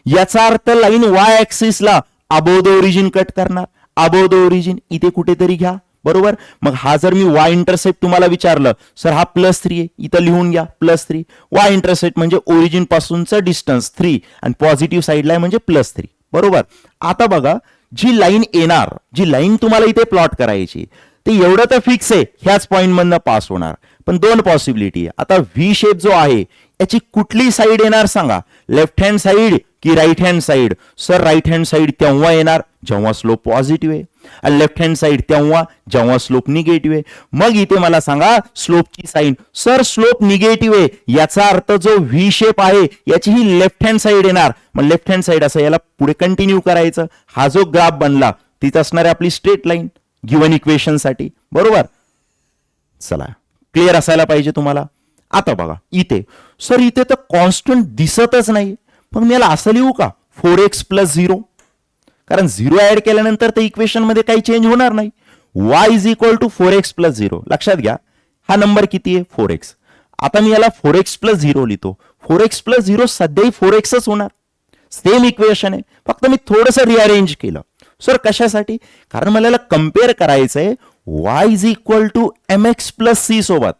याचा अर्थ लाईन y ऍक्सिसला अबोव द ओरिजिन कट करणार. अबोव द ओरिजिन इथे कुठेतरी घ्या, बरोबर. मग हा जर मी y इंटरसेप्ट तुम्हाला विचारलं, सर हा +3 आहे, इथं लिहून घ्या +3. y इंटरसेप्ट म्हणजे ओरिजिन पासूनचं डिस्टन्स 3 आणि पॉझिटिव्ह साईडला आहे म्हणजे +3, बरोबर. आता बघा जी लाईन येणार, जी लाईन तुम्हाला इथे प्लॉट करायची ते एवढं तर फिक्स आहे, ह्याच पॉइंट मधनं पास होणार. पण दोन पॉसिबिलिटी आहे. आता व्ही शेप जो आहे याची कुठली साईड येणार सांगा? लेफ्ट हँड साईड की right hand side? Sir right hand side तेव्हा येणार जेव्हा स्लोप पॉझिटिव्ह आहे. आणि लेफ्ट हँड साईड तेव्हा जेव्हा स्लोप निगेटिव्ह आहे. मग इथे मला सांगा स्लोपची साईन. सर स्लोप निगेटिव्ह आहे याचा अर्थ जो व्ही शेप आहे याची ही लेफ्ट हँड साईड येणार. मग लेफ्ट हँड साईड असं याला पुढे कंटिन्यू करायचं. हा जो ग्राफ बनला तीच असणार आहे आपली स्ट्रेट लाईन गिव्हन इक्वेशन साठी. बरोबर, चला क्लिअर असायला पाहिजे तुम्हाला. आता बघा इथे सर इथे तर कॉन्स्टंट दिसतच नाही. मग मी याला असं लिहू का 4x + 0, कारण 0 ऍड केल्यानंतर तर इक्वेशन मध्ये काही चेंज होणार नाही. y = 4x + 0. लक्षात घ्या हा नंबर किती आहे 4x. आता मी याला 4x + 0 लिहितो. 4x + 0 सध्याही 4xच होणार. सेम इक्वेशन आहे, फक्त मी थोडंसं रिअरेंज केलं. सर कशासाठी? कारण मला याला कम्पेअर करायचंय y = mx + c सोबत.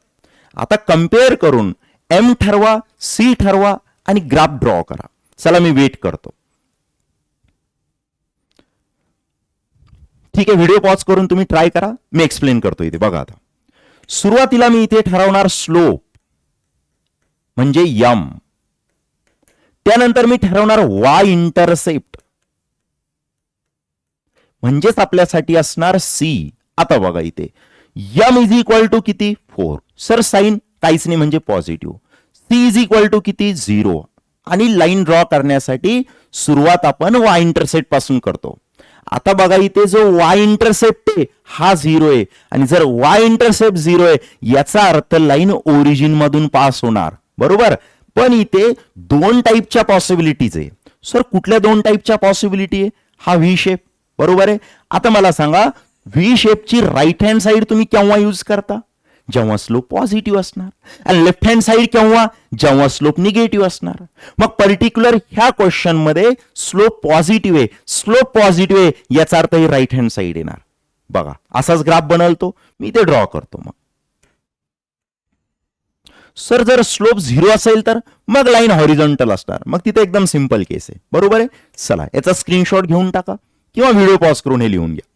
आता कम्पेअर करून m ठरवा, c ठरवा आणि ग्राफ ड्रॉ करा. चला मी वेट करतो. ठीक आहे, व्हिडिओ पॉज करून तुम्ही ट्राय करा. मी एक्सप्लेन करतो इथे. बघा आता सुरुवातीला मी इथे ठरवणार स्लोप म्हणजे m. त्यानंतर मी ठरवणार y इंटरसेप्ट म्हणजेच आपल्यासाठी असणार c. आता बघा इथे m = किती 4. सर साइन काहीच नाही म्हणजे पॉझिटिव्ह. c = किती 0. आणि लाईन ड्रॉ करण्यासाठी सुरुवात आपण y इंटरसेप्ट पासून करतो. आता बघा इथे जो y इंटरसेप्ट आहे हा 0 आहे आणि जर y इंटरसेप्ट 0 आहे याचा अर्थ लाईन ओरिजिन मधून पास होणार. बरोबर, पण इथे दोन टाईपच्या पॉसिबिलिटीज आहे. सर कुठल्या दोन टाईपच्या पॉसिबिलिटी आहे? हा व्ही शेप. बरोबर आहे. आता मला सांगा व्ही शेपची राईट हँड साईड तुम्ही केव्हा यूज करता? जेव्हा स्लोप पॉझिटिव्ह असणार. आणि लेफ्ट हँड साईड केव्हा? जेव्हा स्लोप निगेटिव्ह असणार. मग पर्टिक्युलर ह्या क्वेश्चन मध्ये स्लोप पॉझिटिव्ह आहे. स्लोप पॉझिटिव्ह आहे याचा अर्थ ही राईट हँड साईड येणार. बघा असाच ग्राफ बनवतो मी, ते ड्रॉ करतो. मग सर जर स्लोप 0 असेल तर मग लाईन हॉरिझॉन्टल असणार. मग तिथे एकदम सिंपल केस आहे. बरोबर आहे. चला याचा स्क्रीनशॉट घेऊन टाका किंवा व्हिडिओ पॉज करून हे लिहून घ्या.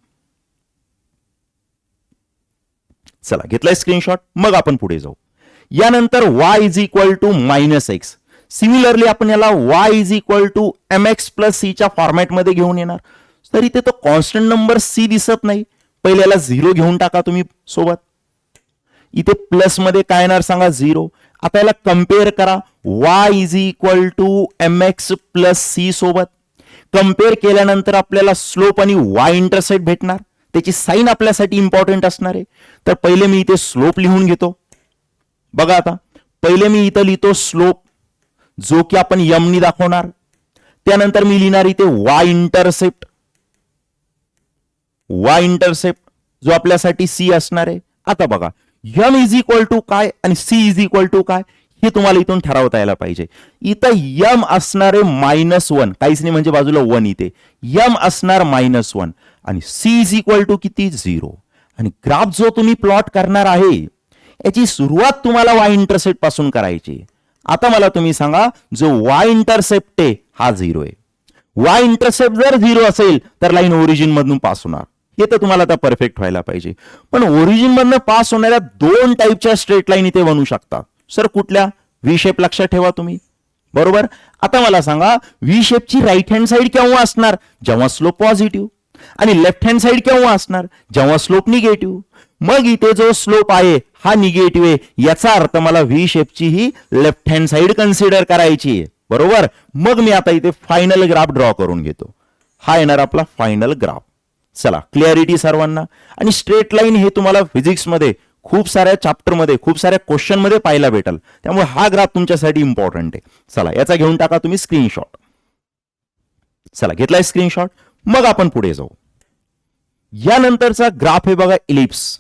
चला घेतलाय स्क्रीनशॉट. मग आपण पुढे जाऊ. यानंतर y = -x. सिमिलरली आपण याला y = mx + c च्या फॉर्मॅटमध्ये घेऊन येणार. तर इथे तो कॉन्स्टंट नंबर c दिसत नाही. पहिले याला 0 घेऊन टाका तुम्ही सोबत. इथे प्लस मध्ये काय येणार सांगा 0. आता याला कम्पेअर करा y = mx + c सोबत. कम्पेअर केल्यानंतर आपल्याला स्लोप आणि y इंटरसेप्ट भेटणार. त्याची साइन आपल्यासाठी इम्पॉर्टंट असणार आहे. तर पहिले मी इथे स्लोप लिहून घेतो. बघा आता पहिले मी इथं लिहितो स्लोप जो की आपण m नी दाखवणार. त्यानंतर मी लिहिणार इथे y इंटरसेप्ट जो आपल्यासाठी c असणार आहे. आता बघा m = काय आणि c = काय हे तुम्हाला इथून ठरवता यायला पाहिजे. इथं m असणार आहे -1, काहीच नाही म्हणजे बाजूला 1. इथे m असणार -1 आणि c = किती 0. आणि ग्राफ जो तुम्ही प्लॉट करणार आहे याची सुरुवात तुम्हाला y इंटरसेप्ट पासून करायची. आता मला तुम्ही सांगा जो y इंटरसेप्ट आहे हा 0 आहे. y इंटरसेप्ट जर 0 असेल तर लाईन ओरिजिन मधून पास होणार. हे तर तुम्हाला आता परफेक्ट व्हायला पाहिजे. पण ओरिजिन मधनं पास होणाऱ्या दोन टाईपच्या स्ट्रेट लाईन इथे बनू शकतात. सर कुठल्या? व्ही शेप लक्षात ठेवा तुम्ही. बरोबर. आता मला सांगा व्ही शेपची राईट हँड साईड केव्हा असणार? जेव्हा स्लोप पॉझिटिव्ह. आणि लेफ्ट हँड साईड केव्हा असणार? जेव्हा स्लोप निगेटिव्ह. मग इथे जो स्लोप आहे हा निगेटिव्ह आहे याचा अर्थ मला व्ही शेपची ही लेफ्ट हँड साईड कन्सिडर करायची आहे. बरोबर. मग मी आता इथे फायनल ग्राफ ड्रॉ करून घेतो. हा येणार आपला फायनल ग्राफ. चला क्लिअरिटी सर्वांना. आणि स्ट्रेट लाईन हे तुम्हाला फिजिक्स मध्ये खूप साऱ्या चॅप्टर मध्ये खूप साऱ्या क्वेश्चन मध्ये पाहायला भेटेल. त्यामुळे हा ग्राफ तुमच्यासाठी इम्पॉर्टंट आहे. चला याचा घेऊन टाका तुम्ही स्क्रीनशॉट. चला घेतलाय स्क्रीनशॉट. मग आपण पुढे जाऊ. यानंतरचा ग्राफ आहे बघा इलिप्स.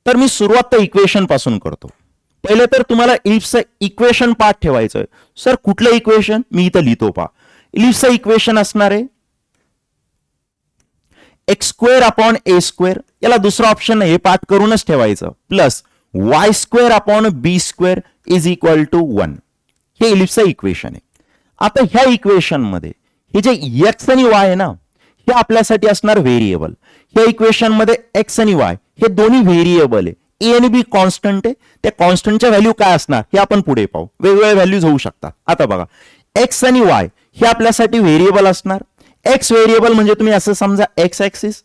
तर मी सुरुवात तर इक्वेशन पासून करतो. पहिले तर तुम्हाला इलिप्सचं इक्वेशन पार्ट ठेवायचं. सर कुठलं इक्वेशन? मी इथं लिहितो पहा. इलिप्सचं इक्वेशन असणार आहे x² a². याला दुसरा ऑप्शन हे पार्ट करूनच ठेवायचं. Plus y² b² = 1. हे इलिप्सचं इक्वेशन आहे. आता ह्या इक्वेशन मध्ये हे जे x आणि y आहे ना हे आपल्यासाठी असणार व्हेरिएबल. ह्या इक्वेशन मध्ये x आणि y हे दोन्ही व्हेरिएबल आहे. a आणि b कॉन्स्टंट आहे. त्या कॉन्स्टंटच्या व्हॅल्यू काय असणार हे आपण पुढे पाहू. वेगवेगळ्या व्हॅल्यूज होऊ शकतात. आता बघा x आणि y हे आपल्यासाठी व्हेरिएबल असणार. x व्हेरिएबल म्हणजे तुम्ही असं समजा x ऍक्सिस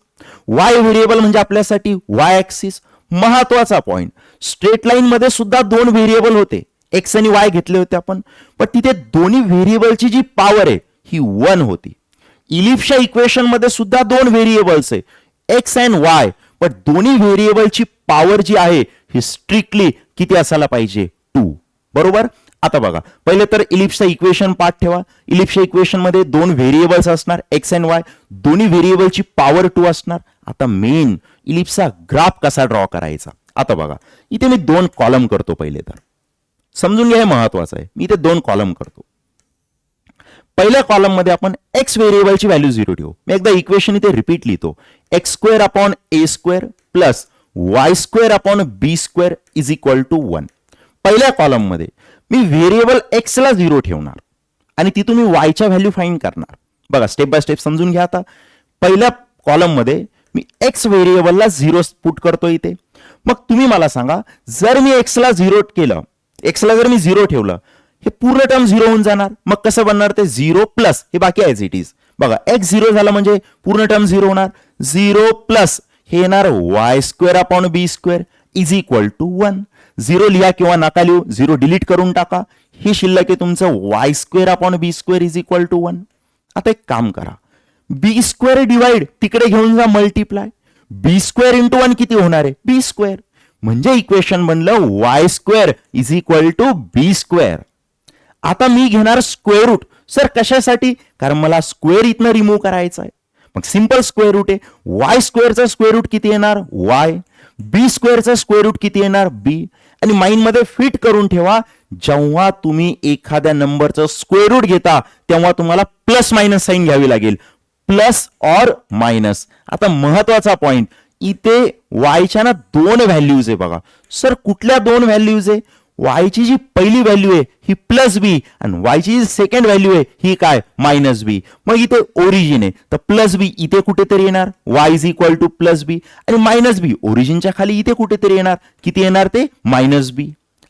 वाय व्हेरिएबल म्हणजे आपल्यासाठी वाय ऍक्सिस, महत्वाचा पॉइंट. स्ट्रेट लाईन मध्ये सुद्धा दोन व्हेरिएबल होते, एक्स आणि वाय घेतले होते आपण, पण तिथे दोन्ही व्हेरिएबलची जी पॉवर आहे ही 1 होती. इलिप्सच्या इक्वेशन मध्ये सुद्धा दोन व्हेरिएबल्स आहे, एक्स अँड वाय, पण दोन्ही व्हेरिएबलची पॉवर जी आहे ही स्ट्रिक्टली किती असायला पाहिजे, 2. बरोबर. आता बघा, पहिले तर इलिप्सचा इक्वेशन पाठ ठेवा. इलिप्सच्या इक्वेशन मध्ये दोन व्हेरिएबल्स असणार, एक्स अँड वाय, दोन्ही व्हेरिएबलची पॉवर 2 असणार. आता मेन इलिप्सचा ग्राफ कसा ड्रॉ करायचा. आता बघा, इथे मी 2 कॉलम करतो. पहिले तर समजून घ्या, हे महत्वाचं आहे. मी इथे 2 कॉलम करतो. पहिल्या कॉलम मध्ये आपण एक्स व्हेरिएबलची व्हॅल्यू 0 ठेवू. मी एकदा इक्वेशन इथे रिपीट लिहितो, x square upon a square plus y square upon b square is equal to 1. पहिल्या कॉलम मध्ये मी व्हेरिएबल एक्स ला 0 ठेवणार आणि तिथून मी वायच्या व्हॅल्यू फाइंड करणार. बघा, स्टेप बाय स्टेप समजून घ्या. आता पहिल्या कॉलम मध्ये मी एक्स व्हेरिएबलला 0 पुट करतो इथे. मग तुम्ही मला सांगा, जर मी एक्सला 0 केलं, एक्सला जर मी 0 ठेवलं, हे पूर्ण टर्म 0 होऊन जाणार. मग कसं बनणार ते, 0 प्लस हे बाकी ॲज इट इज. बघा, एक्स 0 झाला म्हणजे पूर्ण टर्म 0 होणार. 0 प्लस हे येणार y square upon b square is equal to 1. 0 लिहा किंवा नका लिहू, 0 डिलीट करून टाका. हे शिल्लक आहे तुमचं y square upon b square is equal to 1. आता एक काम करा, बी स्क्वेअर डिवाइड तिकडे घेऊन जा मल्टिप्लाय. बी स्क्वेअर इंटू 1 किती होणार आहे, बी स्क्वेअर. म्हणजे इक्वेशन बनलं y square is equal to b square. आता मी घेणार स्क्वेअर रूट. सर कशासाठी, कारण मला स्क्वेअर इथनं रिमूव्ह करायचा आहे. मग सिंपल स्क्वेअर रूट आहे. वाय स्क्वेअरचा स्क्वेअर रूट किती येणार, वाय. बी स्क्वेअरचा स्क्वेअर रूट किती येणार, बी. आणि माइंड मध्ये फिट करून ठेवा, जेव्हा तुम्ही एखाद्या नंबरचं स्क्वेअर रूट घेता तेव्हा तुम्हाला प्लस मायनस साइन घ्यावी लागेल, प्लस और मायनस. आता महत्वाचा पॉइंट, इथे वायच्या ना 2 व्हॅल्यूज आहे. बघा सर, कुठल्या 2 व्हॅल्यूज आहे, वायची जी पहिली व्हॅल्यू आहे ही प्लस बी आणि वायची जी सेकंड व्हॅल्यू आहे ही काय, मायनस बी. मग इथे ओरिजिन आहे तर प्लस बी इथे कुठेतरी येणार, y is equal to plus B, आणि मायनस बी ओरिजिनच्या खाली इथे कुठेतरी येणार, किती येणार ते, मायनस बी.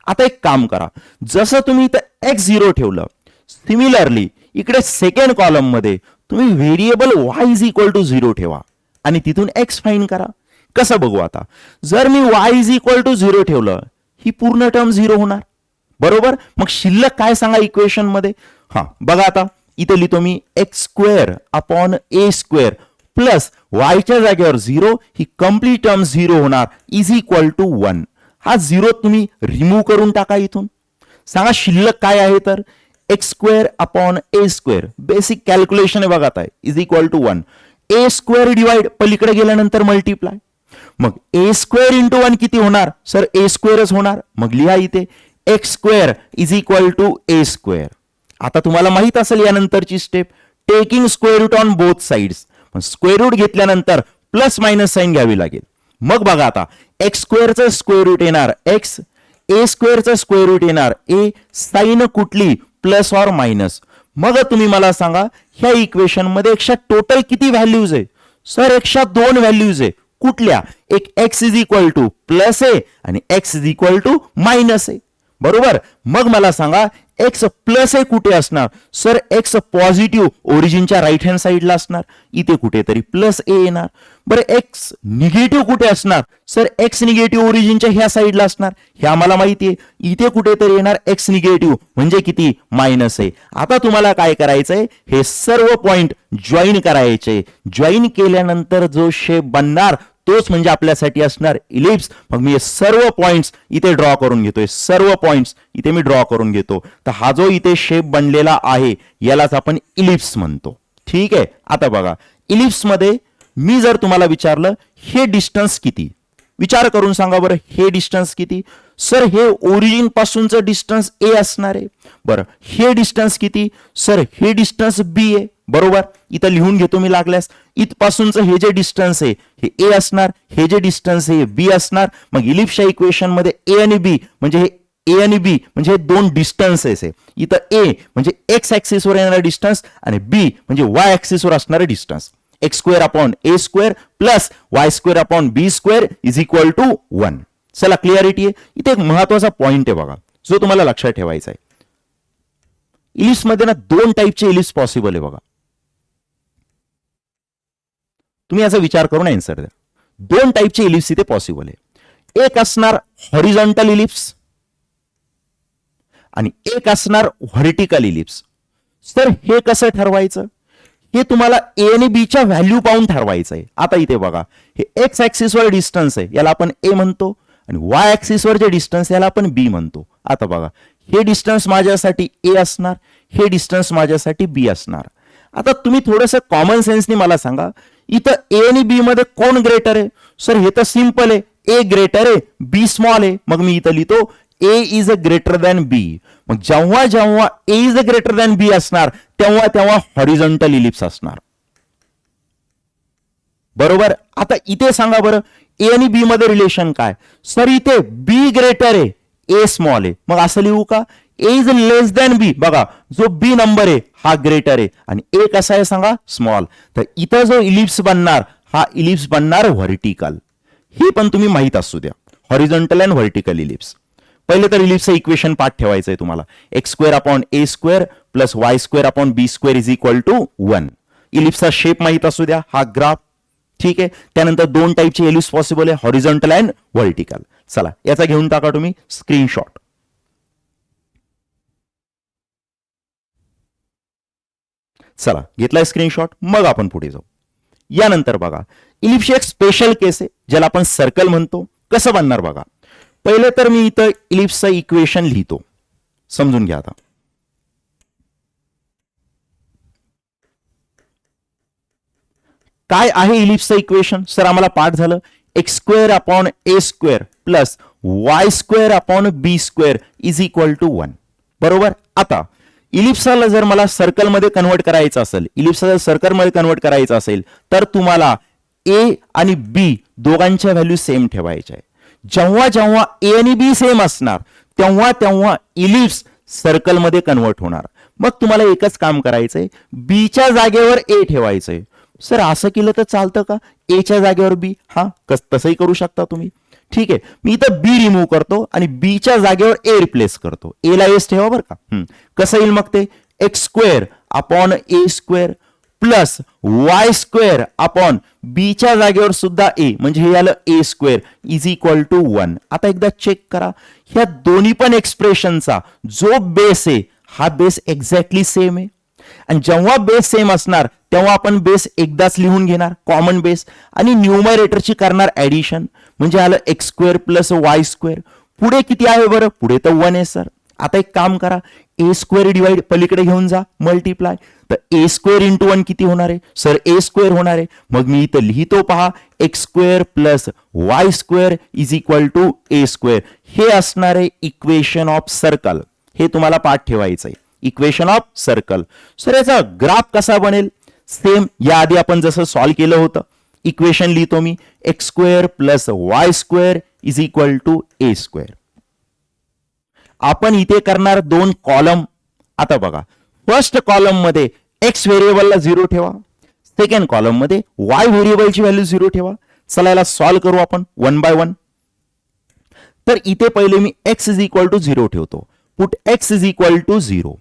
आता एक काम करा, जसं तुम्ही इथं एक्स 0 ठेवलं, सिमिलरली इकडे सेकंड कॉलम मध्ये तुम्ही variable y is equal to 0 ठेवा आणि तिथून एक्स फाइंड करा. कसं बघू आता, जर मी वाय इज इक्वल टू 0 ठेवलं, ही पूर्ण टर्म 0 होणार. बरोबर. मग शिल्लक काय सांगा इक्वेशन मध्ये. हा बघा, आता इथे लिहितो मी x square upon a square plus वायच्या जागेवर 0, ही कंप्लीट टर्म 0 होणार इज इक्वल टू 1. हा 0 तुम्ही रिमूव्ह करून टाका इथून. सांगा शिल्लक काय आहे, तर x square upon a square, basic calculation आहे बघा, आहे is equal to 1. A square divide पलीकडे गेल्यानंतर मल्टिप्लाय. मग ए स्क्वेअर इंटू 1 किती होणार, सर ए स्क्वेअरच होणार. मग लिहा इथे x square is equal to A square. आता तुम्हाला माहित असेल यानंतरची step, taking square root on both sides. पण स्क्वेअर रूट घेतल्यानंतर प्लस मायनस साइन घ्यावी लागेल. मग बघा, आता एक्स स्क्वेअरचं स्क्वेअर रूट येणार एक्स, ए स्क्वेअरचं स्क्वेअर रूट येणार ए, साइन कुठली, प्लस और मायनस. मग तुम्ही मला सांगा, ह्या इक्वेशन मध्ये एकशा टोटल किती व्हॅल्यूज आहे, सर एकशा 2 व्हॅल्यूज आहे. कुठल्या, एक x is equal to plus A आणि x is equal to minus A. बरोबर. मग मला सांगा, एक्स प्लस ए कुठे असणार, सर एक्स पॉझिटिव्ह ओरिजिनच्या राईट हँड साईडला असणार, इथे कुठेतरी प्लस ए येणार. बरं, एक्स निगेटिव्ह कुठे असणार, सर एक्स निगेटिव्ह ओरिजिनच्या ह्या साईडला असणार, हे आम्हाला माहिती आहे. इथे कुठेतरी येणार एक्स निगेटिव्ह, म्हणजे किती, मायनस ए. आता तुम्हाला काय करायचंय, हे सर्व पॉइंट जॉईन करायचे. जॉईन केल्यानंतर जो शेप बनणार तोच म्हणजे आपल्यासाठी असणार इलिप्स. मग मी हे सर्व पॉइंट्स इथे ड्रॉ करून घेतोय, सर्व पॉइंट्स इथे मी ड्रॉ करून घेतो. तर हा जो इथे शेप बनलेला आहे यालाच आपण इलिप्स म्हणतो. ठीक आहे. आता बघा, इलिप्स मध्ये मी जर तुम्हाला विचारलं हे डिस्टन्स किती, विचार करून सांगा बरं, हे डिस्टन्स किती, सर हे ओरिजिन पासूनचं डिस्टन्स ए असणार आहे. बरं, हे डिस्टन्स किती, सर हे डिस्टन्स बी आहे. बरोबर. इथं लिहून घेतो मी लागल्यास, इथपासूनचं हे जे डिस्टन्स आहे हे ए असणार, हे जे डिस्टन्स आहे हे बी असणार. मग इलिप्सच्या इक्वेशन मध्ये ए आणि बी म्हणजे हे ए आणि बी म्हणजे हे 2 डिस्टन्सेस आहे. इथं ए म्हणजे एक्स ऍक्सिसवर येणारा डिस्टन्स आणि बी म्हणजे वाय ऍक्सिसवर असणारे distance. X square upon a square plus y square upon b square is equal to 1. चला, क्लिअरिटी आहे. इथे एक महत्वाचा पॉइंट आहे बघा, जो तुम्हाला लक्षात ठेवायचा आहे. इलिप्स मध्ये ना 2 टाईपचे इलिप्स पॉसिबल आहे बघा. तुम्ही याचा विचार करून आन्सर द्या. दोन टाईपचे इलिप्स इथे पॉसिबल आहे. एक असणार हॉरिझॉन्टल इलिप्स आणि एक असणार व्हर्टिकल इलिप्स. सर हे कसं ठरवायचं? हे तुम्हाला ए आणि बी च्या व्हॅल्यू पाहून ठरवायचं आहे. आता इथे बघा, हे एक्स ऍक्सिसवर डिस्टन्स आहे, याला आपण ए म्हणतो, आणि वाय ऍक्सिसवर जे डिस्टन्स याला आपण बी म्हणतो. आता बघा, हे डिस्टन्स माझ्यासाठी ए असणार, हे डिस्टन्स माझ्यासाठी बी असणार. आता तुम्ही थोडंसं कॉमन सेन्सनी मला सांगा, इथं ए आणि बी मध्ये कोण ग्रेटर आहे? सर हे तर सिंपल आहे, ए ग्रेटर आहे, बी स्मॉल आहे. मग मी इथं लिहितो ए इज अ ग्रेटर दॅन बी. मग जेव्हा जेव्हा ए इज अ ग्रेटर दॅन बी असणार तेव्हा तेव्हा हॉरिझॉन्टल इलिप्स असणार. बरोबर. आता इथे सांगा बरं, ए आणि बी मध्ये रिलेशन काय? सर इथे बी ग्रेटर आहे, ए स्मॉल आहे. मग असं लिहू का? ए इज लेस दॅन बी. बघा, जो बी नंबर आहे हा ग्रेटर आहे आणि ए कसा आहे सांगा? स्मॉल. तर इथं जो इलिप्स बनणार हा इलिप्स बनणार व्हर्टिकल. हे पण तुम्ही माहित असू द्या, हॉरिझॉन्टल अँड व्हर्टिकल इलिप्स. पहिले तर इलिप्सचं इक्वेशन पाठ ठेवायचं आहे तुम्हाला. X square upon a square plus y square upon b square is equal to 1. इलिप्सचा शेप माहित असू द्या, हा ग्राफ. ठीक आहे. त्यानंतर दोन टाईपचे इलिप्स पॉसिबल आहे, हॉरिझॉन्टल अँड व्हर्टिकल. चला याचा घेऊन टाका तुम्ही स्क्रीनशॉट. चला घेतलाय स्क्रीनशॉट. मग आपण पुढे जाऊ. यानंतर बघा, इलिप्सची एक स्पेशल केस आहे ज्याला आपण सर्कल म्हणतो. कसं बनणार बघा. पहिले तर मी इथं इलिप्सचं इक्वेशन लिहितो, समजून घ्या. आता काय आहे इलिप्सचं इक्वेशन? सर आम्हाला पाठ झालं, x square upon a square plus y square upon b square is equal to 1. बरोबर. आता इलिप्सला जर मला सर्कलमध्ये कन्वर्ट करायचं असेल, इलिप्सला जर सर्कलमध्ये कन्वर्ट करायचं असेल तर तुम्हाला ए आणि बी दोघांच्या व्हॅल्यू सेम ठेवायच्या आहे. जेव्हा जेव्हा ए आणि बी सेम असणार तेव्हा तेव्हा इलिप्स सर्कलमध्ये कन्वर्ट होणार. मग तुम्हाला एकच काम करायचंय, बीच्या जागेवर ए ठेवायचंय. सर असं केलं तर चालतं का? एच्या जागेवर बी? हा, तसंही करू शकता तुम्ही. ठीक आहे. मी इथं बी रिमूव्ह करतो आणि बीच्या जागेवर ए रिप्लेस करतो. ए ला एस ठेवा बरं का. कसं येईल मग ते? X square upon a square plus y square upon बीच्या जागेवर सुद्धा ए, म्हणजे हे आलं a square is equal to 1. आता एकदा चेक करा, ह्या दोन्ही पण एक्सप्रेशनचा जो बेस आहे हा बेस एक्झॅक्टली सेम आहे. आणि जेव्हा बेस सेम असणार तेव्हा आपण बेस एकदाच लिहून घेणार, कॉमन बेस, आणि न्यूमरेटरची करणार ऍडिशन, म्हणजे आलं x square plus y square. पुढे किती आहे बरं? पुढे तर 1 आहे सर. आता एक काम करा, ए स्क्वेअर डिवाइड पलीकडे घेऊन जा, मल्टिप्लाय. तर ए स्क्वेअर इंटू 1 किती होणार आहे? सर ए स्क्वेअर होणार आहे. मग मी इथं लिहितो पहा, x square plus y square is equal to A square. हे असणार आहे इक्वेशन ऑफ सर्कल. हे तुम्हाला पाठ ठेवायचं आहे, इक्वेशन ऑफ सर्कल. सर याचा ग्राफ कसा बनेल? सेम या आधी आपण जसं सॉल्व्ह केलं होतं. इक्वेशन लिहितो मी, x square plus y square is equal to A square. आपण इथे करणार दोन कॉलम. आता बघा, फर्स्ट कॉलम मध्ये एक्स व्हेरिएबलला 0 ठेवा, सेकंड कॉलम मध्ये वाय व्हेरिएबलची व्हॅल्यू 0 ठेवा. चला याला सॉल्व्ह करू आपण 1 बाय 1. तर इथे पहिले मी एक्स इज इक्वल टू 0 ठेवतो. Put x is equal to 0.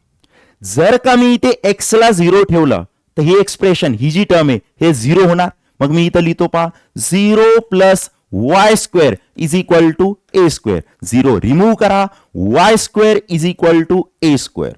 जर का मी इथे एक्स ला 0 ठेवलं तर ही एक्सप्रेशन, ही जी टर्म आहे हे 0 होणार. मग मी इथं लिहितो पहा, 0 plus y square is equal to A square. 0 remove करा, y square is equal to A square.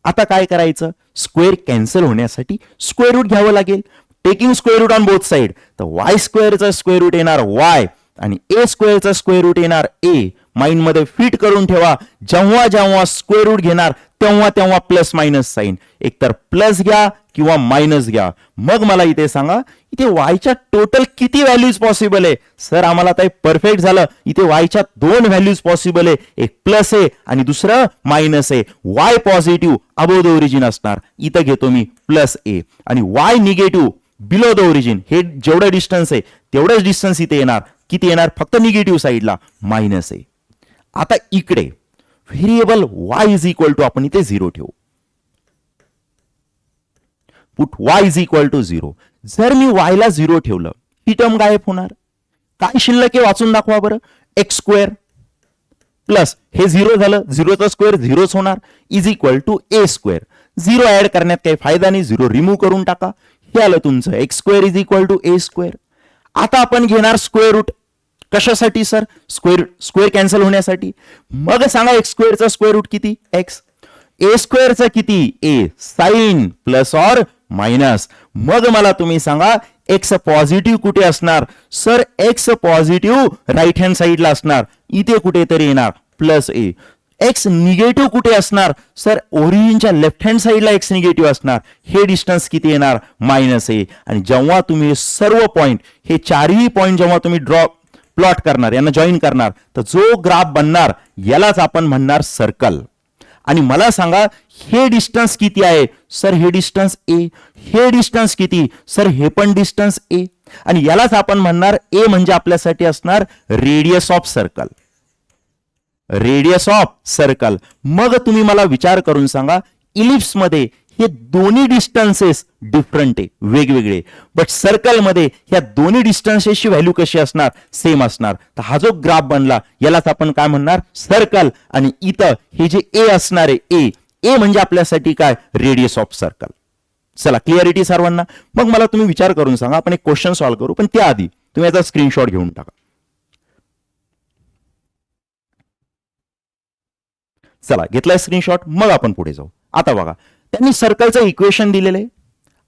आता काय करायचं? स्क्वेअर कॅन्सल होण्यासाठी स्क्वेअर रूट घ्यावं लागेल. Taking square root on both side. तर वाय स्क्वेअरचा स्क्वेअर रूट येणार वाय आणि ए स्क्वेअरचा स्क्वेअर रूट येणार ए. माइंड मध्ये फिट करून ठेवा, जेव्हा जेव्हा स्क्वेअर रूट घेणार तेव्हा तेव्हा प्लस मायनस साइन, एकतर प्लस घ्या किंवा मायनस घ्या. मग मला इथे सांगा, इथे वायच्या टोटल किती व्हॅल्यूज पॉसिबल आहे? सर आम्हाला आता परफेक्ट झालं. इथे वायच्या 2 व्हॅल्यूज पॉसिबल आहे, एक प्लस आहे आणि दुसरं मायनस आहे. Y positive above the origin असणार, इथं घेतो मी प्लस ए, आणि Y negative below the origin. हे जेवढं डिस्टन्स आहे तेवढंच डिस्टन्स इथे येणार. किती येणार? फक्त निगेटिव्ह साईडला मायनस आहे. आता इकडे variable y is equal to आपण इथे 0 ठेवू. Put y is equal to 0. जर मी y ला 0 ठेवलं, ही टर्म गायब होणार. काय शिल्लक आहे वाचून दाखवा बरं. एक्स स्क्वेअर प्लस हे 0 झालं, 0चा स्क्वेअर 0च होणार, is equal to A square. 0 add करण्यात काही फायदा नाही, 0 रिमूव्ह करून टाका. हे आलं तुमचं x square is equal to A square. आता आपण घेणार स्क्वेअर रूट. कशासाठी सर? स्क्वेअर कॅन्सल होण्यासाठी. मग सांगा एक्स स्क्वेअरचा स्क्वेअर रूट किती? एक्स. ए स्क्वेअरचा किती? A. Sign plus or minus. मग मला तुम्ही सांगा एक्स पॉझिटिव्ह कुठे असणार? Sir x positive right hand साईडला असणार, इथे कुठेतरी येणार प्लस ए. एक्स निगेटिव्ह कुठे असणार? सर ओरिजिनच्या लेफ्ट हँड साईडला एक्स निगेटिव्ह असणार, हे डिस्टन्स किती येणार? मायनस ए. आणि जेव्हा तुम्ही सर्व पॉइंट, हे चारही पॉइंट जेव्हा तुम्ही प्लॉट करणार, यांना जॉईन करणार, तर जो ग्राफ बनणार यालाच आपण म्हणणार सर्कल. आणि मला सांगा हे डिस्टन्स किती आहे? सर हे डिस्टन्स ए. हे डिस्टन्स किती? सर हे पण डिस्टन्स ए. आणि यालाच आपण म्हणणार, ए म्हणजे आपल्यासाठी असणार radius of circle. Radius of circle. मग तुम्ही मला विचार करून सांगा, इलिप्स मध्ये हे दोन्ही डिस्टन्सेस डिफरंट आहे, वेगवेगळे, बट सर्कल मध्ये ह्या दोन्ही डिस्टन्सेसची व्हॅल्यू कशी असणार? सेम असणार. तर हा जो ग्राफ बनला यालाच आपण काय म्हणणार? सर्कल. आणि इथं हे जे ए असणार आहे, ए, ए म्हणजे आपल्यासाठी काय? Radius of circle. चला, क्लिअरिटी सर्वांना. मग मला तुम्ही विचार करून सांगा, आपण एक क्वेश्चन सॉल्व्ह करू, पण त्याआधी तुम्ही याचा स्क्रीनशॉट घेऊन टाका. चला, घेतलाय स्क्रीनशॉट. मग आपण पुढे जाऊ. आता बघा, त्यांनी सर्कलचं इक्वेशन दिलेलं आहे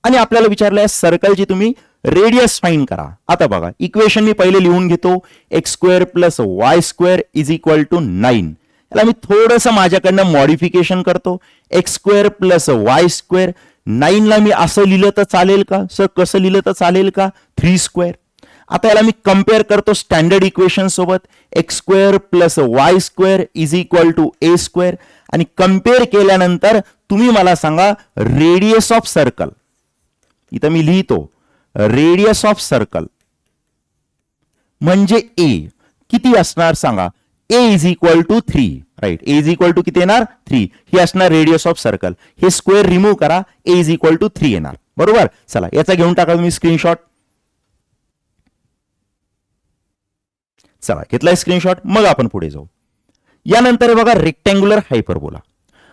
आणि आपल्याला विचारलंय सर्कलची तुम्ही रेडियस फाइंड करा. आता बघा, इक्वेशन मी पहिले लिहून घेतो. X square plus y square is equal to 9. याला मी थोडंसं माझ्याकडनं मॉडिफिकेशन करतो. X square plus y square, 9 ला मी असं लिहिलं तर चालेल का? सर कसं लिहिलं तर चालेल का? 3 स्क्वेअर. आता याला मी कम्पेअर करतो स्टँडर्ड इक्वेशन सोबत. X square plus y square is equal to A square. आणि कम्पेअर केल्यानंतर तुम्ही मला सांगा रेडियस ऑफ सर्कल. इथं मी लिहितो रेडियस ऑफ सर्कल म्हणजे ए किती असणार सांगा? A is equal to 3. Right, a is equal to किती येणार? 3. ही असणार रेडियस ऑफ सर्कल. हे स्क्वेअर रिमूव्ह करा, ए इज इक्वल टू 3 येणार. बरोबर. चला, याचा घेऊन टाका तुम्ही स्क्रीनशॉट. चला, घेतलाय स्क्रीनशॉट. मग आपण पुढे जाऊ. यानंतर बघा रेक्टँग्युलर हायपरबोला.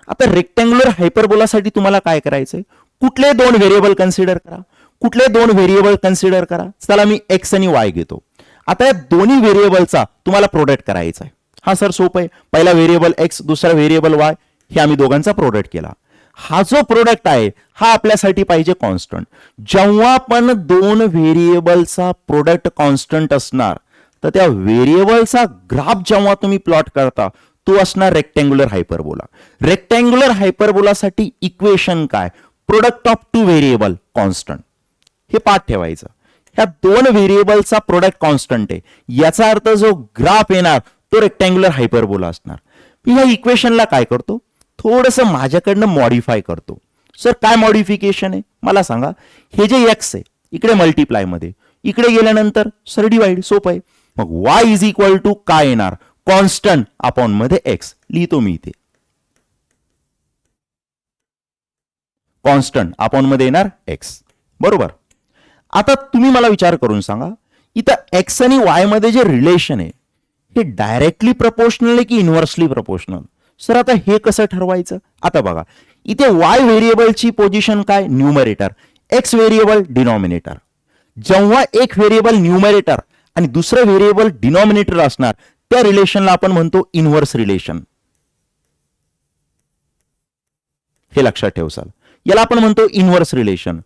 आता रेक्टँग्युलर हायपरबोलासाठी तुम्हाला काय करायचंय? कुठले दोन व्हेरिएबल कन्सिडर करा? कुठले दोन व्हेरिएबल कन्सिडर करा? चला, मी एक्स आणि वाय घेतो. आता या दोन्ही व्हेरिएबलचा तुम्हाला प्रोडक्ट करायचा आहे. हा सर सोपं आहे. पहिला व्हेरिएबल एक्स, दुसरा व्हेरिएबल वाय, हे आम्ही दोघांचा प्रोडक्ट केला. हा जो प्रोडक्ट आहे हा आपल्यासाठी पाहिजे कॉन्स्टंट. जेव्हा पण दोन व्हेरिएबलचा प्रोडक्ट कॉन्स्टंट असणार, तर त्या व्हेरिएबलचा ग्राफ जेव्हा तुम्ही प्लॉट करता तो असणार रेक्टँग्युलर हायपरबोला. रेक्टँग्युलर हायपरबोलासाठी इक्वेशन काय? Product of two variable constant. हे पाठ ठेवायचं. ह्या दोन व्हेरिएबलचा प्रोडक्ट कॉन्स्टंट आहे, याचा अर्थ जो ग्राफ येणार तो रेक्टँग्युलर हायपरबोला असणार. मी ह्या इक्वेशनला काय करतो? थोडंसं माझ्याकडनं मॉडिफाय करतो. सर काय मॉडिफिकेशन आहे मला सांगा? हे जे एक्स आहे इकडे मल्टिप्लाय मध्ये, इकडे गेल्यानंतर सर डिवाइड. सोपं आहे. मग वाय इज इक्वल टू काय येणार? कॉन्स्टंट अपॉन मध्ये एक्स. लिहितो मी इथे कॉन्स्टंट अपॉन मध्ये येणार एक्स. बरोबर. आता तुम्ही मला विचार करून सांगा, इथं एक्स आणि वाय मध्ये जे रिलेशन आहे हे डायरेक्टली प्रपोर्शनल आहे की इनव्हर्सली प्रपोर्शनल? सर आता हे कसं ठरवायचं? आता बघा, इथे वाय व्हेरिएबलची पोझिशन काय? न्यूमरेटर. X variable denominator. जेव्हा एक व्हेरिएबल न्यूमरेटर आणि दुसरं व्हेरिएबल डिनॉमिनेटर असणार, त्या रिलेशनला आपण म्हणतो इनव्हर्स रिलेशन. हे लक्षात ठेवसाल. याला आपण म्हणतो इनव्हर्स रिलेशन.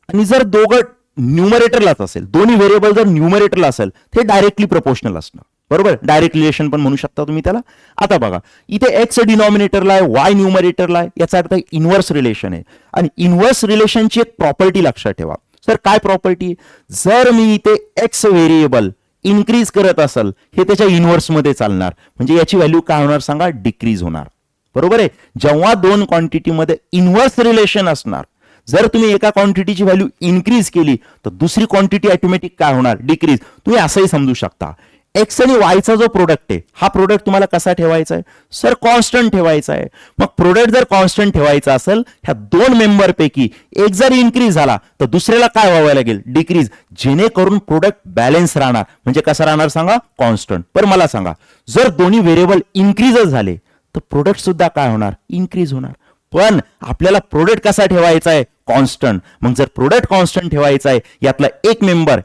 आणि जर दोघं न्यूमरेटरलाच असेल, दोन्ही व्हेरिएबल जर न्यूमरेटरला असेल, ते डायरेक्टली प्रपोर्शनल असणार. बरोबर. डायरेक्ट रिलेशन पण म्हणू शकता तुम्ही त्याला. आता बघा, इथे एक्स डिनॉमिनेटरला आहे, वाय न्यूमरेटरला आहे, याचा अर्थ इनव्हर्स रिलेशन आहे. आणि इनव्हर्स रिलेशनची एक प्रॉपर्टी लक्षात ठेवा. सर काय प्रॉपर्टी? जर मी इथे एक्स व्हेरिएबल इन्क्रीज करत असेल, हे त्याच्या इनव्हर्स मध्ये चालणार, म्हणजे याची व्हॅल्यू काय होणार सांगा? डिक्रीज होणार. बरोबर आहे. जेव्हा दोन क्वांटिटीमध्ये इनव्हर्स रिलेशन असणार, जर तुम्ही एका क्वांटिटीची व्हॅल्यू इन्क्रीज केली तर दुसरी क्वांटिटी ऑटोमॅटिक काय होणार? डिक्रीज. तुम्ही असंही समजू शकता. एक्स आणि वायचा जो प्रोडक्ट आहे, हा प्रोडक्ट तुम्हाला कसा ठेवायचा आहे? सर कॉन्स्टंट ठेवायचा आहे. मग प्रोडक्ट जर कॉन्स्टंट ठेवायचा असेल, ह्या दोन मेंबर पैकी एक जर इन्क्रीज झाला तर दुसऱ्याला काय व्हावं लागेल? डिक्रीज. जेणेकरून प्रोडक्ट बॅलन्स राहणार. म्हणजे कसा राहणार सांगा? कॉन्स्टंट. पण मला सांगा, जर दोन्ही व्हेरिएबल इन्क्रीजच झाले तर प्रोडक्ट सुद्धा काय होणार? इन्क्रीज होणार. पण आपल्याला प्रोडक्ट कसा ठेवायचा आहे? कॉन्स्टंट. मग जर प्रोडक्ट कॉन्स्टंट ठेवायचा आहे, यातला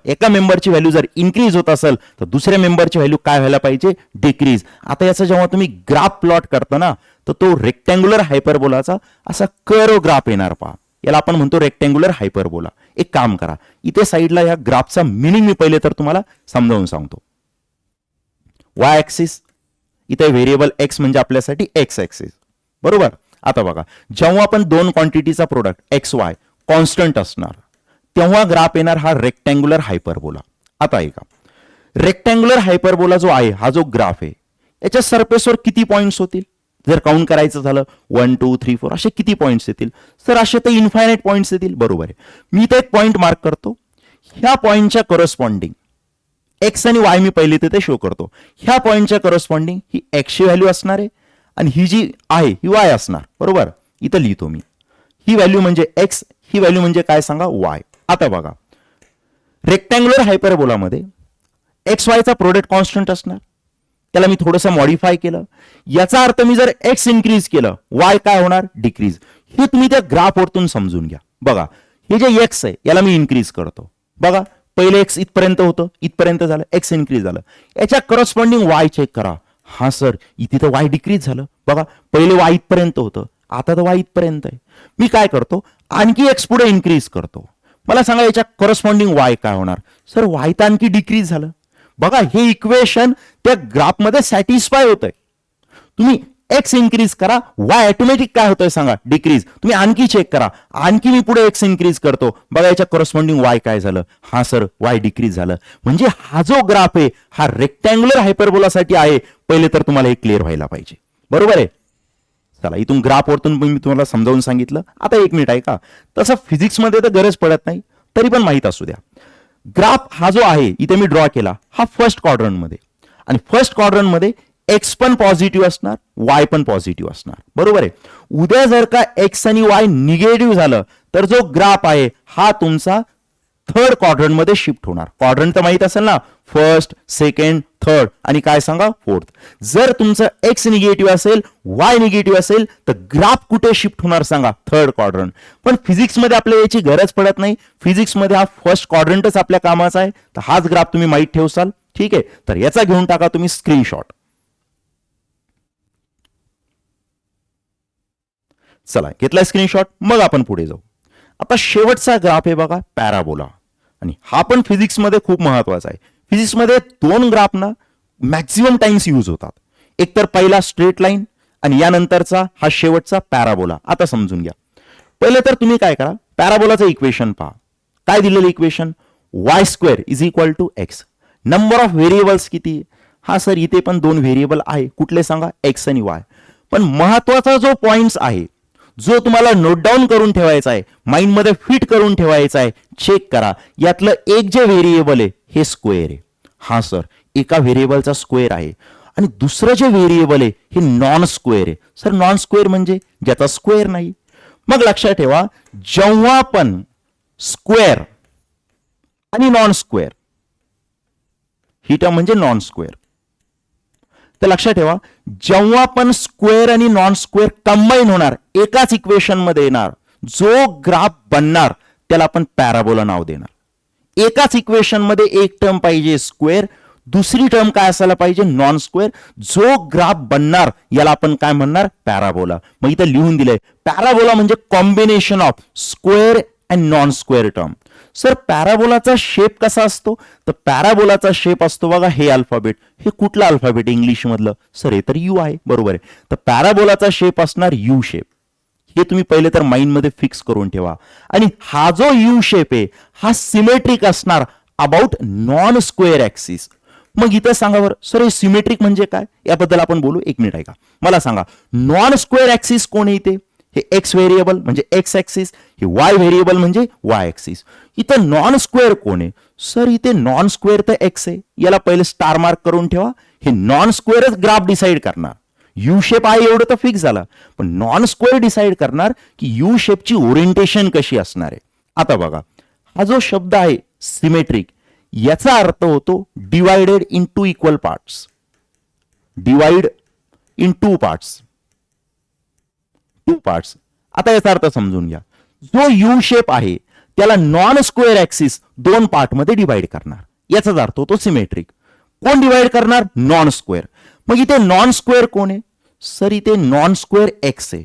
एका मेंबरची व्हॅल्यू जर इन्क्रीज होत असेल तर दुसऱ्या मेंबरची व्हॅल्यू काय व्हायला पाहिजे, डिक्रीज. आता याचा जेव्हा तुम्ही ग्राफ प्लॉट करता ना, तर तो रेक्टँग्युलर हायपरबोलाचा असा कर्व ग्राफ येणार पहा. याला आपण म्हणतो रेक्टँग्युलर हायपरबोला. एक काम करा, इथे साईडला या ग्राफचा मिनिंग मी पहिले तर तुम्हाला समजावून सांगतो. वाय ऍक्सिस, इथे व्हेरिएबल एक्स म्हणजे आपल्यासाठी एक्स ऍक्सिस, बरोबर. आता बघा, जेव्हा आपण दोन क्वांटिटीचा प्रोडक्ट एक्स वाय कॉन्स्टंट असणार तेव्हा ग्राफ येणार हा रेक्टँग्युलर हायपरबोला. आता ऐका, रेक्टँग्युलर हायपरबोला जो आहे, हा जो ग्राफ आहे, याच्या सरफेसवर किती पॉइंट्स होतील जर काउंट करायचं झालं, 1 2 3 4 असे किती पॉइंट्स येतील? सर असे तर इन्फायनाइट पॉइंट्स येतील, बरोबर आहे. मी इथे एक पॉइंट मार्क करतो, ह्या पॉइंटच्या करस्पॉन्डिंग एक्स आणि वाय मी पहिले तिथे शो करतो. ह्या पॉइंटच्या करस्पॉन्डिंग ही एक्सची व्हॅल्यू असणार आहे आणि ही जी आहे ही वाय असणार, बरोबर. इथं लिहितो मी, ही व्हॅल्यू म्हणजे एक्स, ही व्हॅल्यू म्हणजे काय सांगा, वाय. आता बघा, रेक्टँग्युलर हायपरबोलामध्ये एक्स वायचा प्रोडक्ट कॉन्स्टंट असणार, त्याला मी थोडंसं मॉडिफाय केलं. याचा अर्थ मी जर एक्स इन्क्रीज केलं, वाय काय होणार, डिक्रीज. हे तुम्ही त्या ग्राफवरतून समजून घ्या. बघा, हे जे एक्स आहे याला मी इन्क्रीज करतो. बघा, पहिले एक्स इथपर्यंत होतं, इथपर्यंत झालं, एक्स इन्क्रीज झालं. याच्या करस्पॉन्डिंग वाय चेक करा. हा सर, इथे तर वाय डिक्रीज झालं. बघा, पहिले वाय इथपर्यंत होतं, आता तर वाय इथपर्यंत आहे. मी काय करतो, आणखी एक्स पुढे इन्क्रीज करतो. मला सांगा याच्या करस्पॉन्डिंग वाय काय होणार? सर, वाय तर आणखी डिक्रीज झालं. बघा, हे इक्वेशन त्या ग्राफमध्ये सॅटिस्फाय होतंय. तुम्ही एक्स इन्क्रीज करा, वाय ऑटोमॅटिक काय होतंय सांगा, डिक्रीज. तुम्ही आणखी चेक करा, आणखी मी पुढे एक्स इन्क्रीज करतो, बघा याच्या करस्पॉन्डिंग वाय काय झालं, हा सर वाय डिक्रीज झालं. म्हणजे हा जो ग्राफ आहे हा रेक्टँग्युलर हायपरबोलासाठी आहे. पहिले तर तुम्हाला हे क्लिअर व्हायला पाहिजे, बरोबर आहे. चला, इथून ग्राफवरतून मी तुम्हाला समजावून सांगितलं. आता एक मिनिट ऐका, तसं फिजिक्समध्ये तर गरज पडत नाही, तरी पण माहित असू द्या. ग्राफ हा जो आहे इथे मी ड्रॉ केला, हा फर्स्ट क्वाड्रंट मध्ये, आणि फर्स्ट क्वाड्रंट मध्ये एक्स पण पॉझिटिव्ह असणार, वाय पण पॉझिटिव्ह असणार, बरोबर आहे. उद्या जर का एक्स आणि वाय निगेटिव्ह झालं तर जो ग्राफ आहे हा तुमचा थर्ड क्वाड्रंट मध्ये शिफ्ट होणार. क्वाड्रंट तर माहित असेल ना, फर्स्ट, सेकंड, थर्ड आणि काय सांगा, फोर्थ. जर तुमचं एक्स निगेटिव्ह असेल, वाय निगेटिव्ह असेल तर ग्राफ कुठे शिफ्ट होणार सांगा, थर्ड क्वाड्रंट. पण फिजिक्समध्ये आपल्याला याची गरज पडत नाही. फिजिक्समध्ये हा फर्स्ट क्वाड्रंटच आपल्या कामाचा आहे, तर हाच ग्राफ तुम्ही माहित ठेवसाल, ठीक आहे. तर याचा घेऊन टाका तुम्ही स्क्रीनशॉट. चला, घेतलाय स्क्रीनशॉट, मग आपण पुढे जाऊ. आता शेवटचा ग्राफ आहे बघा, पॅराबोला. आणि हा पण फिजिक्समध्ये खूप महत्वाचा आहे. फिजिक्समध्ये दोन ग्राफ ना मॅक्झिमम टाइम्स यूज होतात. एक तर पहिला स्ट्रेट लाईन आणि यानंतरचा हा शेवटचा पॅराबोला. आता समजून घ्या. पहिले तर तुम्ही काय करा, पॅराबोलाचं इक्वेशन पहा. काय दिलेलं equation, y square is equal to x. Number of variables किती? हा सर, इथे पण दोन व्हेरिएबल आहे, कुठले सांगा, एक्स आणि वाय. पण महत्वाचा जो पॉइंट्स आहे, जो तुम्हाला नोट डाऊन करून ठेवायचा आहे, माइंडमध्ये फिट करून ठेवायचा आहे, चेक करा. यातलं एक जे व्हेरिएबल आहे हे स्क्वेअर आहे. हा सर, एका व्हेरिएबलचा स्क्वेअर आहे. आणि दुसरं जे व्हेरिएबल आहे हे नॉन स्क्वेअर आहे. सर, नॉन स्क्वेअर म्हणजे ज्याचा स्क्वेअर नाही. मग लक्षात ठेवा, जेव्हा पण स्क्वेअर आणि नॉन स्क्वेअर, ही टर्म म्हणजे नॉन स्क्वेअर, तर लक्षात ठेवा, जेव्हा पण स्क्वेअर आणि नॉन स्क्वेअर कंबाईन होणार, एकाच इक्वेशन मध्ये येणार, जो ग्राफ बनणार त्याला आपण पॅराबोला नाव देणार. एकाच इक्वेशन मध्ये एक टर्म पाहिजे स्क्वेअर, दुसरी टर्म काय असायला पाहिजे, नॉन स्क्वेअर. जो ग्राफ बनणार याला आपण काय म्हणणार, पॅराबोला. मग इथं लिहून दिलंय, पॅराबोला म्हणजे combination of square and non square term. Sir, पॅराबोलाचा शेप कसा असतो, तर पॅराबोलाचा शेप असतो बघा, हे अल्फाबेट. हे कुठलं अल्फाबेट इंग्लिश मधलं? सर, हे तर यू आहे, बरोबर आहे. तर पॅराबोलाचा शेप असणार यू शेप. हे तुम्ही पहिले तर माइंड मध्ये फिक्स करून ठेवा. आणि हा जो यू शेप आहे हा सिमेट्रिक असणार अबाउट नॉन स्क्वेअर ऍक्सिस. मग इथं सांगा बरं, सर हे सिमेट्रिक म्हणजे काय, याबद्दल आपण बोलू. एक मिनिट ऐका, मला सांगा, नॉन स्क्वेअर ऍक्सिस कोण आहे इथे? हे एक्स व्हेरिएबल म्हणजे एक्स ऍक्सिस, हे वाय व्हेरिएबल म्हणजे वाय ऍक्सिस. इथं नॉन स्क्वेअर कोण आहे? सर, इथे नॉन स्क्वेअर तर एक्स आहे, याला पहिले स्टार मार्क करून ठेवा. हे नॉन स्क्वेअरच ग्राफ डिसाईड करणार. यू शेप आहे एवढं तर फिक्स झालं, पण नॉन स्क्वेअर डिसाईड करणार की यू शेपची ओरिएंटेशन कशी असणार आहे. आता बघा, हा जो शब्द आहे सिमेट्रिक, याचा अर्थ होतो divided in two equal parts. Divide in two parts, two parts. आता याचा अर्थ समजून घ्या. जो यू शेप आहे त्याला नॉन स्क्वेअर ऍक्सिस दोन पार्ट मध्ये डिवाइड करणार, याचाच अर्थ होतो सिमेट्रिक. कोण डिवाइड करणार? Non square. मग इथे नॉन स्क्वेअर कोण आहे? सर इथे नॉन स्क्वेअर एक्स आहे.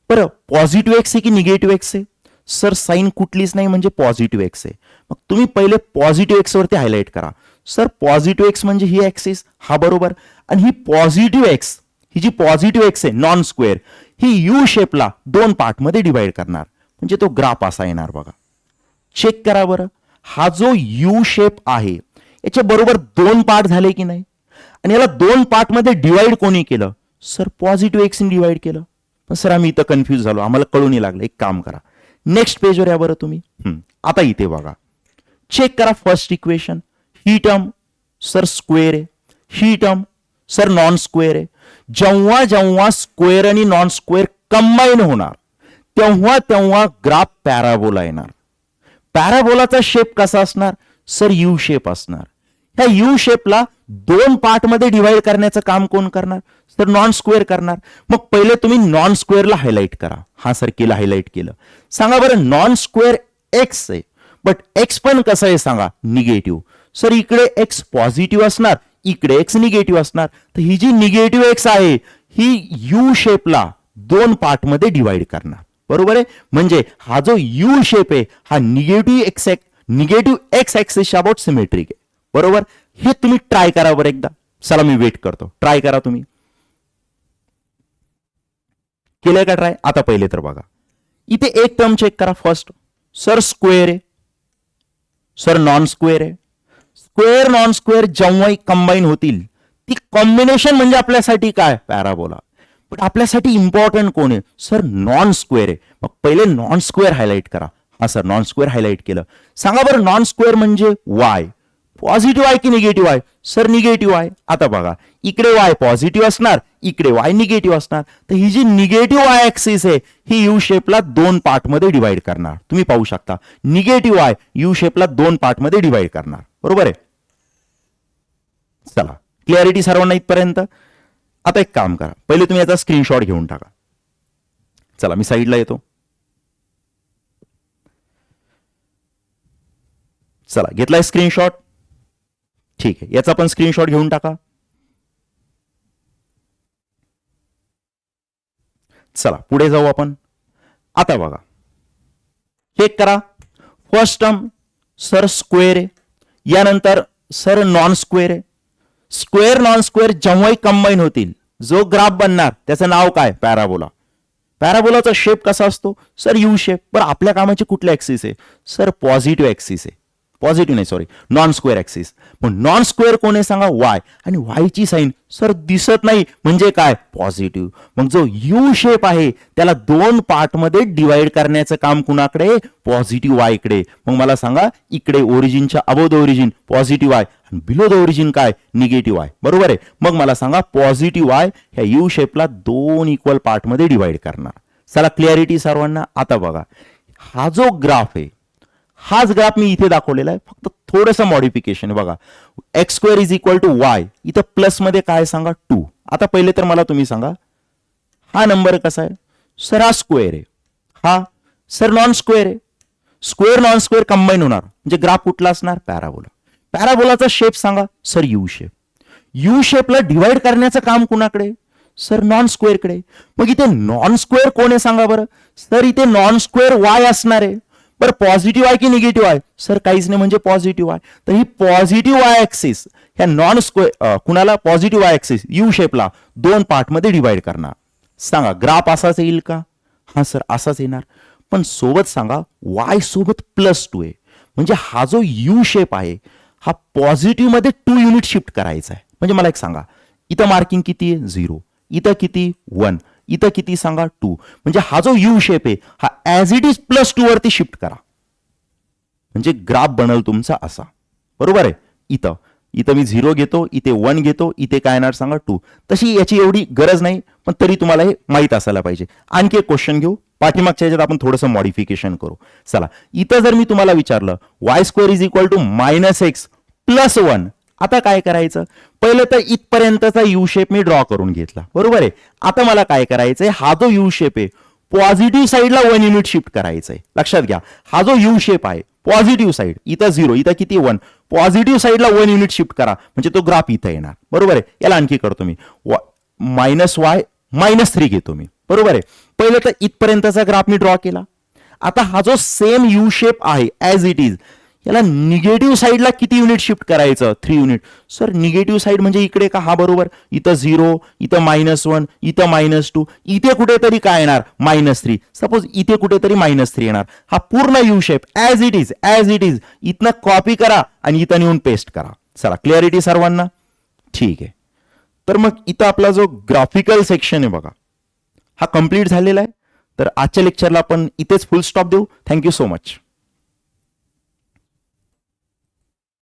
बरं, पॉझिटिव्ह एक्स आहे की निगेटिव्ह एक्स आहे? सर साईन कुठलीच नाही म्हणजे पॉझिटिव्ह एक्स आहे. मग तुम्ही पहिले पॉझिटिव्ह एक्स वरती हायलाइट करा. सर पॉझिटिव्ह एक्स म्हणजे ही ऍक्सिस, हा बरोबर. आणि ही पॉझिटिव्ह एक्स, ही जी पॉझिटिव्ह एक्स आहे नॉन स्क्वेअर, ही यू शेपला दोन पार्ट मध्ये डिवाइड करणार, म्हणजे तो ग्राफ असा येणार बघा. चेक करा बरं, हा जो यू शेप आहे याच्या बरोबर दोन पार्ट झाले की नाही? आणि याला दोन पार्ट मध्ये डिवाइड कोणी केलं? सर पॉझिटिव्ह एक्सने डिवाइड केलं. पण सर आम्ही इथं कन्फ्यूज झालो, आम्हाला कळून लागलं. एक काम करा, नेक्स्ट पेजवर या बरं तुम्ही. आता इथे बघा, चेक करा फर्स्ट इक्वेशन. ही टर्म सर स्क्वेअर आहे, ही टर्म सर नॉन स्क्वेअर आहे. जेव्हा जेव्हा स्क्वेअर आणि नॉन स्क्वेअर कंबाईन होणार तेव्हा तेव्हा ग्राफ पॅराबोला येणार. पॅराबोलाचा शेप कसा असणार? सर यू शेप असणार. ह्या यू शेपला दोन पार्ट मध्ये डिवाइड करण्याचं काम कोण करणार? सर नॉन स्क्वेअर करणार. मग पहिले तुम्ही नॉन स्क्वेअरला हायलाइट करा. हा सर केलं, हायलाइट केलं. सांगा बरं, नॉन स्क्वेअर एक्स आहे, बट एक्स पण कसं आहे सांगा? निगेटिव्ह. सर इकडे एक्स पॉझिटिव्ह असणार, इकडे एक्स निगेटिव्ह असणार. तर ही जी निगेटिव्ह एक्स आहे ही यू शेपला दोन पार्ट मध्ये डिवाइड करणार, बरोबर आहे. म्हणजे हा जो यू शेप आहे हा निगेटिव्ह एक्स ऍक्सिसच्या अबाउट सिमेट्रिक आहे, बरोबर. हे तुम्ही ट्राय करा बरं एकदा. चला मी वेट करतो, ट्राय करा तुम्ही. केलंय का ट्राय? आता पहिले तर बघा, इथे एक टर्म चेक करा फर्स्ट. सर स्क्वेअर आहे, सर नॉन स्क्वेअर आहे. स्क्वेअर नॉन स्क्वेअर जेव्हाही कंबाईन होतील ती कॉम्बिनेशन म्हणजे आपल्यासाठी काय? पॅराबोला. पण आपल्यासाठी इम्पॉर्टंट कोण आहे? सर नॉन स्क्वेअर आहे. मग पहिले नॉन स्क्वेअर हायलाइट करा. हा सर नॉन स्क्वेअर हायलाइट केलं. सांगा बरं, नॉन स्क्वेअर म्हणजे वाय पॉझिटिव्ह आहे की निगेटिव्ह आहे? सर निगेटिव्ह आहे. आता बघा, इकडे वाय पॉझिटिव्ह असणार, इकडे वाय निगेटिव्ह असणार. तर ही जी निगेटिव्ह वाय ऍक्सिस आहे ही यू शेपला दोन पार्ट मध्ये डिवाइड करणार. तुम्ही पाहू शकता, निगेटिव्ह वाय यू शेपला दोन पार्ट मध्ये डिवाइड करणार, बरोबर आहे. चला, क्लिअरिटी सर्वांना इथपर्यंत? आता एक काम करा, पहिले तुम्ही याचा स्क्रीनशॉट घेऊन टाका. चला मी साईडला येतो. चला, घेतलाय स्क्रीनशॉट? ठीक आहे, याचा पण स्क्रीनशॉट घेऊन टाका. चला पुढे जाऊ आपण. आता बघा, चेक करा. फर्स्ट टर्म सर स्क्वेअर आहे, यानंतर सर नॉन स्क्वेअर आहे. स्क्वेअर नॉन स्क्वेअर जेव्हाही कंबाईन होतील जो ग्राफ बनणार त्याचं नाव काय? पॅराबोला. पॅराबोलाचा शेप कसा असतो? Sir U shape. बरं, आपल्या कामाची कुठल्या ऍक्सिस आहे? सर पॉझिटिव्ह ऍक्सिस आहे. पॉझिटिव्ह नाही, सॉरी, नॉन स्क्वेअर ऍक्सिस. मग नॉन स्क्वेअर कोण आहे सांगा? वाय. आणि वायची साईन सर दिसत नाही म्हणजे काय? पॉझिटिव्ह. मग जो यू शेप आहे त्याला दोन पार्ट मध्ये डिवाइड करण्याचं काम कुणाकडे? पॉझिटिव्ह वाय इकडे. मग मला सांगा, इकडे ओरिजिनच्या above the origin positive y आणि बिलो द ओरिजिन काय? निगेटिव्ह वाय, बरोबर आहे. मग मला सांगा, पॉझिटिव्ह वाय ह्या यू शेपला दोन इक्वल पार्ट मध्ये डिवाइड करणार. चला, क्लिअरिटी सर्वांना? आता बघा, हा जो ग्राफ आहे हाच ग्राफ मी इथे दाखवलेला आहे, फक्त थोडंसं मॉडिफिकेशन. बघा, x square is equal to y, इथं प्लस मध्ये काय सांगा? 2. आता पहिले तर मला तुम्ही सांगा, हा नंबर कसा आहे? सर हा स्क्वेअर आहे, हा सर नॉन स्क्वेअर आहे. स्क्वेअर नॉन स्क्वेअर कंबाईन होणार म्हणजे ग्राफ कुठला असणार? पॅराबोला. पॅराबोलाचा शेप सांगा? Sir U shape. यू शेपला डिवाइड करण्याचं काम कुणाकडे? सर नॉन स्क्वेअरकडे. मग इथे नॉन स्क्वेअर कोण आहे सांगा बरं? सर इथे नॉन स्क्वेअर वाय असणार आहे. बरं, पॉझिटिव्ह आहे की निगेटिव्ह आहे? सर काहीच नाही म्हणजे पॉझिटिव्ह आहे. तर ही पॉझिटिव्ह वाय ऍक्सिस ह्या नॉन स्क्वेअर कुणाला? पॉझिटिव्ह वाय ऍक्सिस यू शेपला दोन पार्ट मध्ये डिवाइड करणार. सांगा, ग्राफ असाच येईल का? हा सर असाच येणार. पण सोबत सांगा, वाय सोबत +2 आहे. म्हणजे हा जो यू शेप आहे हा पॉझिटिव्ह मध्ये 2 युनिट शिफ्ट करायचा आहे. म्हणजे मला एक सांगा, इथं मार्किंग किती आहे? 0. इथं किती? 1. इथं किती सांगा? 2. म्हणजे हा जो यू शेप आहे हा ऍज इट इज +2 वरती शिफ्ट करा, म्हणजे ग्राफ बनल तुमचा असा, बरोबर आहे. इथं मी 0 घेतो, इथे 1 घेतो, इथे काय येणार सांगा? 2. तशी याची एवढी गरज नाही, पण तरी तुम्हाला हे माहित असायला पाहिजे. आणखी एक क्वेश्चन घेऊ, पाठीमागच्या याच्यात आपण थोडंसं मॉडिफिकेशन करू. चला, इथं जर मी तुम्हाला विचारलं y square is equal to -x + 1, आता काय करायचं? पहिले तर इथपर्यंतचा यू शेप मी ड्रॉ करून घेतला, बरोबर आहे. आता मला काय करायचंय? हा जो यू शेप आहे पॉझिटिव्ह साईडला 1 युनिट शिफ्ट करायचंय. लक्षात घ्या, हा जो यू शेप आहे पॉझिटिव्ह साईड, इथं 0, इथं किती 1, पॉझिटिव्ह साईडला 1 युनिट शिफ्ट करा म्हणजे तो ग्राफ इथं येणार. बरोबर आहे. याला आणखी करतो मी, -y-3 घेतो मी. बरोबर आहे. पहिले तर इथपर्यंतचा ग्राफ मी ड्रॉ केला. आता हा जो सेम यू शेप आहे ऍज इट इज, याला निगेटिव्ह साईडला किती युनिट शिफ्ट करायचं? 3 युनिट. सर निगेटिव्ह साईड म्हणजे इकडे का? हा बरोबर. इथं 0, इथं -1, इथं -2, इथे कुठेतरी काय येणार? -3. सपोज इथे कुठेतरी -3 येणार. हा पूर्ण U shape as it is इथनं कॉपी करा आणि इथं नेऊन पेस्ट करा. चला, क्लिअरिटी सर्वांना? ठीक आहे. तर मग इथं आपला जो ग्राफिकल सेक्शन आहे बघा, हा कंप्लीट झालेला आहे. तर आजच्या लेक्चरला आपण इथेच फुल स्टॉप देऊ. Thank you so much.